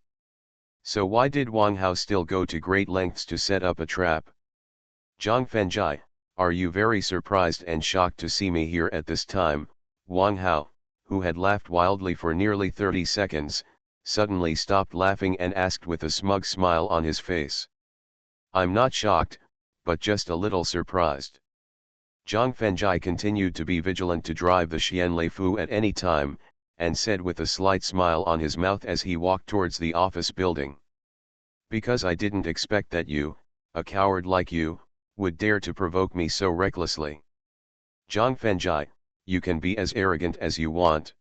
So why did Wang Hao still go to great lengths to set up a trap? Zhang Fengjai, are you very surprised and shocked to see me here at this time? Wang Hao, who had laughed wildly for nearly 30 seconds, suddenly stopped laughing and asked with a smug smile on his face. I'm not shocked, but just a little surprised. Zhang Fengjai continued to be vigilant to drive the Xianlei Fu at any time, and said with a slight smile on his mouth as he walked towards the office building. Because I didn't expect that you, a coward like you, would dare to provoke me so recklessly. Zhang Fengjai, you can be as arrogant as you want.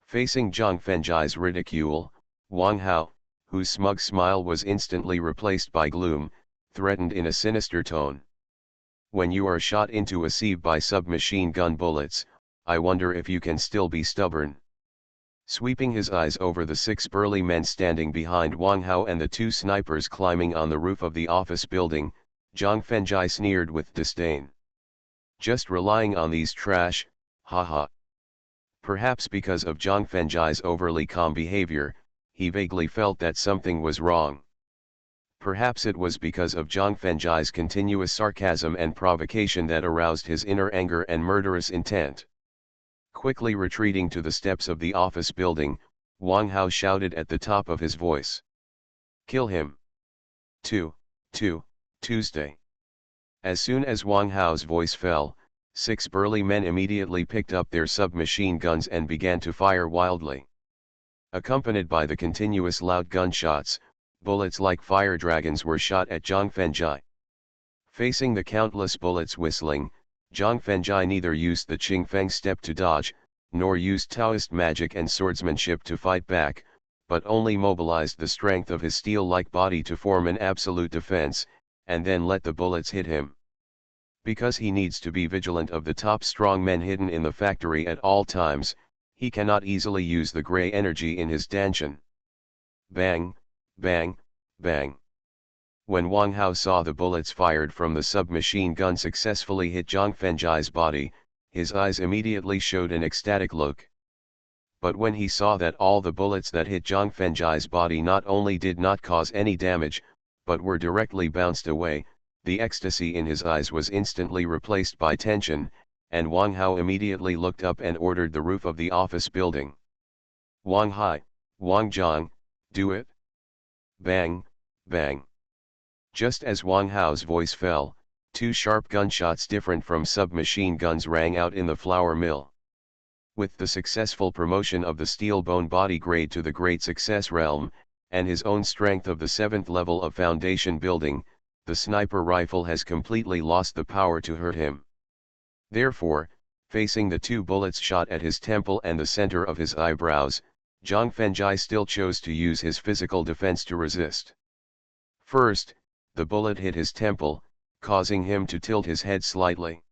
Facing Zhang Fengjai's ridicule, Wang Hao, whose smug smile was instantly replaced by gloom, threatened in a sinister tone. When you are shot into a sieve by submachine gun bullets, I wonder if you can still be stubborn. Sweeping his eyes over the 6 burly men standing behind Wang Hao and the 2 snipers climbing on the roof of the office building, Zhang Fengjai sneered with disdain. Just relying on these trash, haha. Perhaps because of Zhang Fengjai's overly calm behavior, he vaguely felt that something was wrong. Perhaps it was because of Zhang Fengjai's continuous sarcasm and provocation that aroused his inner anger and murderous intent. Quickly retreating to the steps of the office building, Wang Hao shouted at the top of his voice. Kill him. Tuesday. As soon as Wang Hao's voice fell, 6 burly men immediately picked up their submachine guns and began to fire wildly. Accompanied by the continuous loud gunshots, bullets like fire dragons were shot at Zhang Fengjai. Facing the countless bullets whistling, Zhang Fengjai neither used the Qing Feng step to dodge, nor used Taoist magic and swordsmanship to fight back, but only mobilized the strength of his steel-like body to form an absolute defense, and then let the bullets hit him. Because he needs to be vigilant of the top strong men hidden in the factory at all times, he cannot easily use the grey energy in his danshan. Bang, bang, bang. When Wang Hao saw the bullets fired from the submachine gun successfully hit Zhang Fengjai's body, his eyes immediately showed an ecstatic look. But when he saw that all the bullets that hit Zhang Fengjai's body not only did not cause any damage, but were directly bounced away, the ecstasy in his eyes was instantly replaced by tension, and Wang Hao immediately looked up and ordered the roof of the office building. Wang Hai, Wang Zhang, do it! Bang, bang. Just as Wang Hao's voice fell, 2 sharp gunshots different from submachine guns rang out in the flour mill. With the successful promotion of the steel bone body grade to the Great Success realm, and his own strength of the 7th level of foundation building, the sniper rifle has completely lost the power to hurt him. Therefore, facing the 2 bullets shot at his temple and the center of his eyebrows, Zhang Fengjai still chose to use his physical defense to resist. First, the bullet hit his temple, causing him to tilt his head slightly.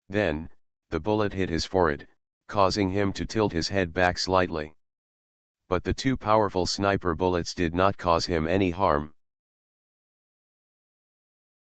Then, the bullet hit his forehead, causing him to tilt his head back slightly. But the 2 powerful sniper bullets did not cause him any harm.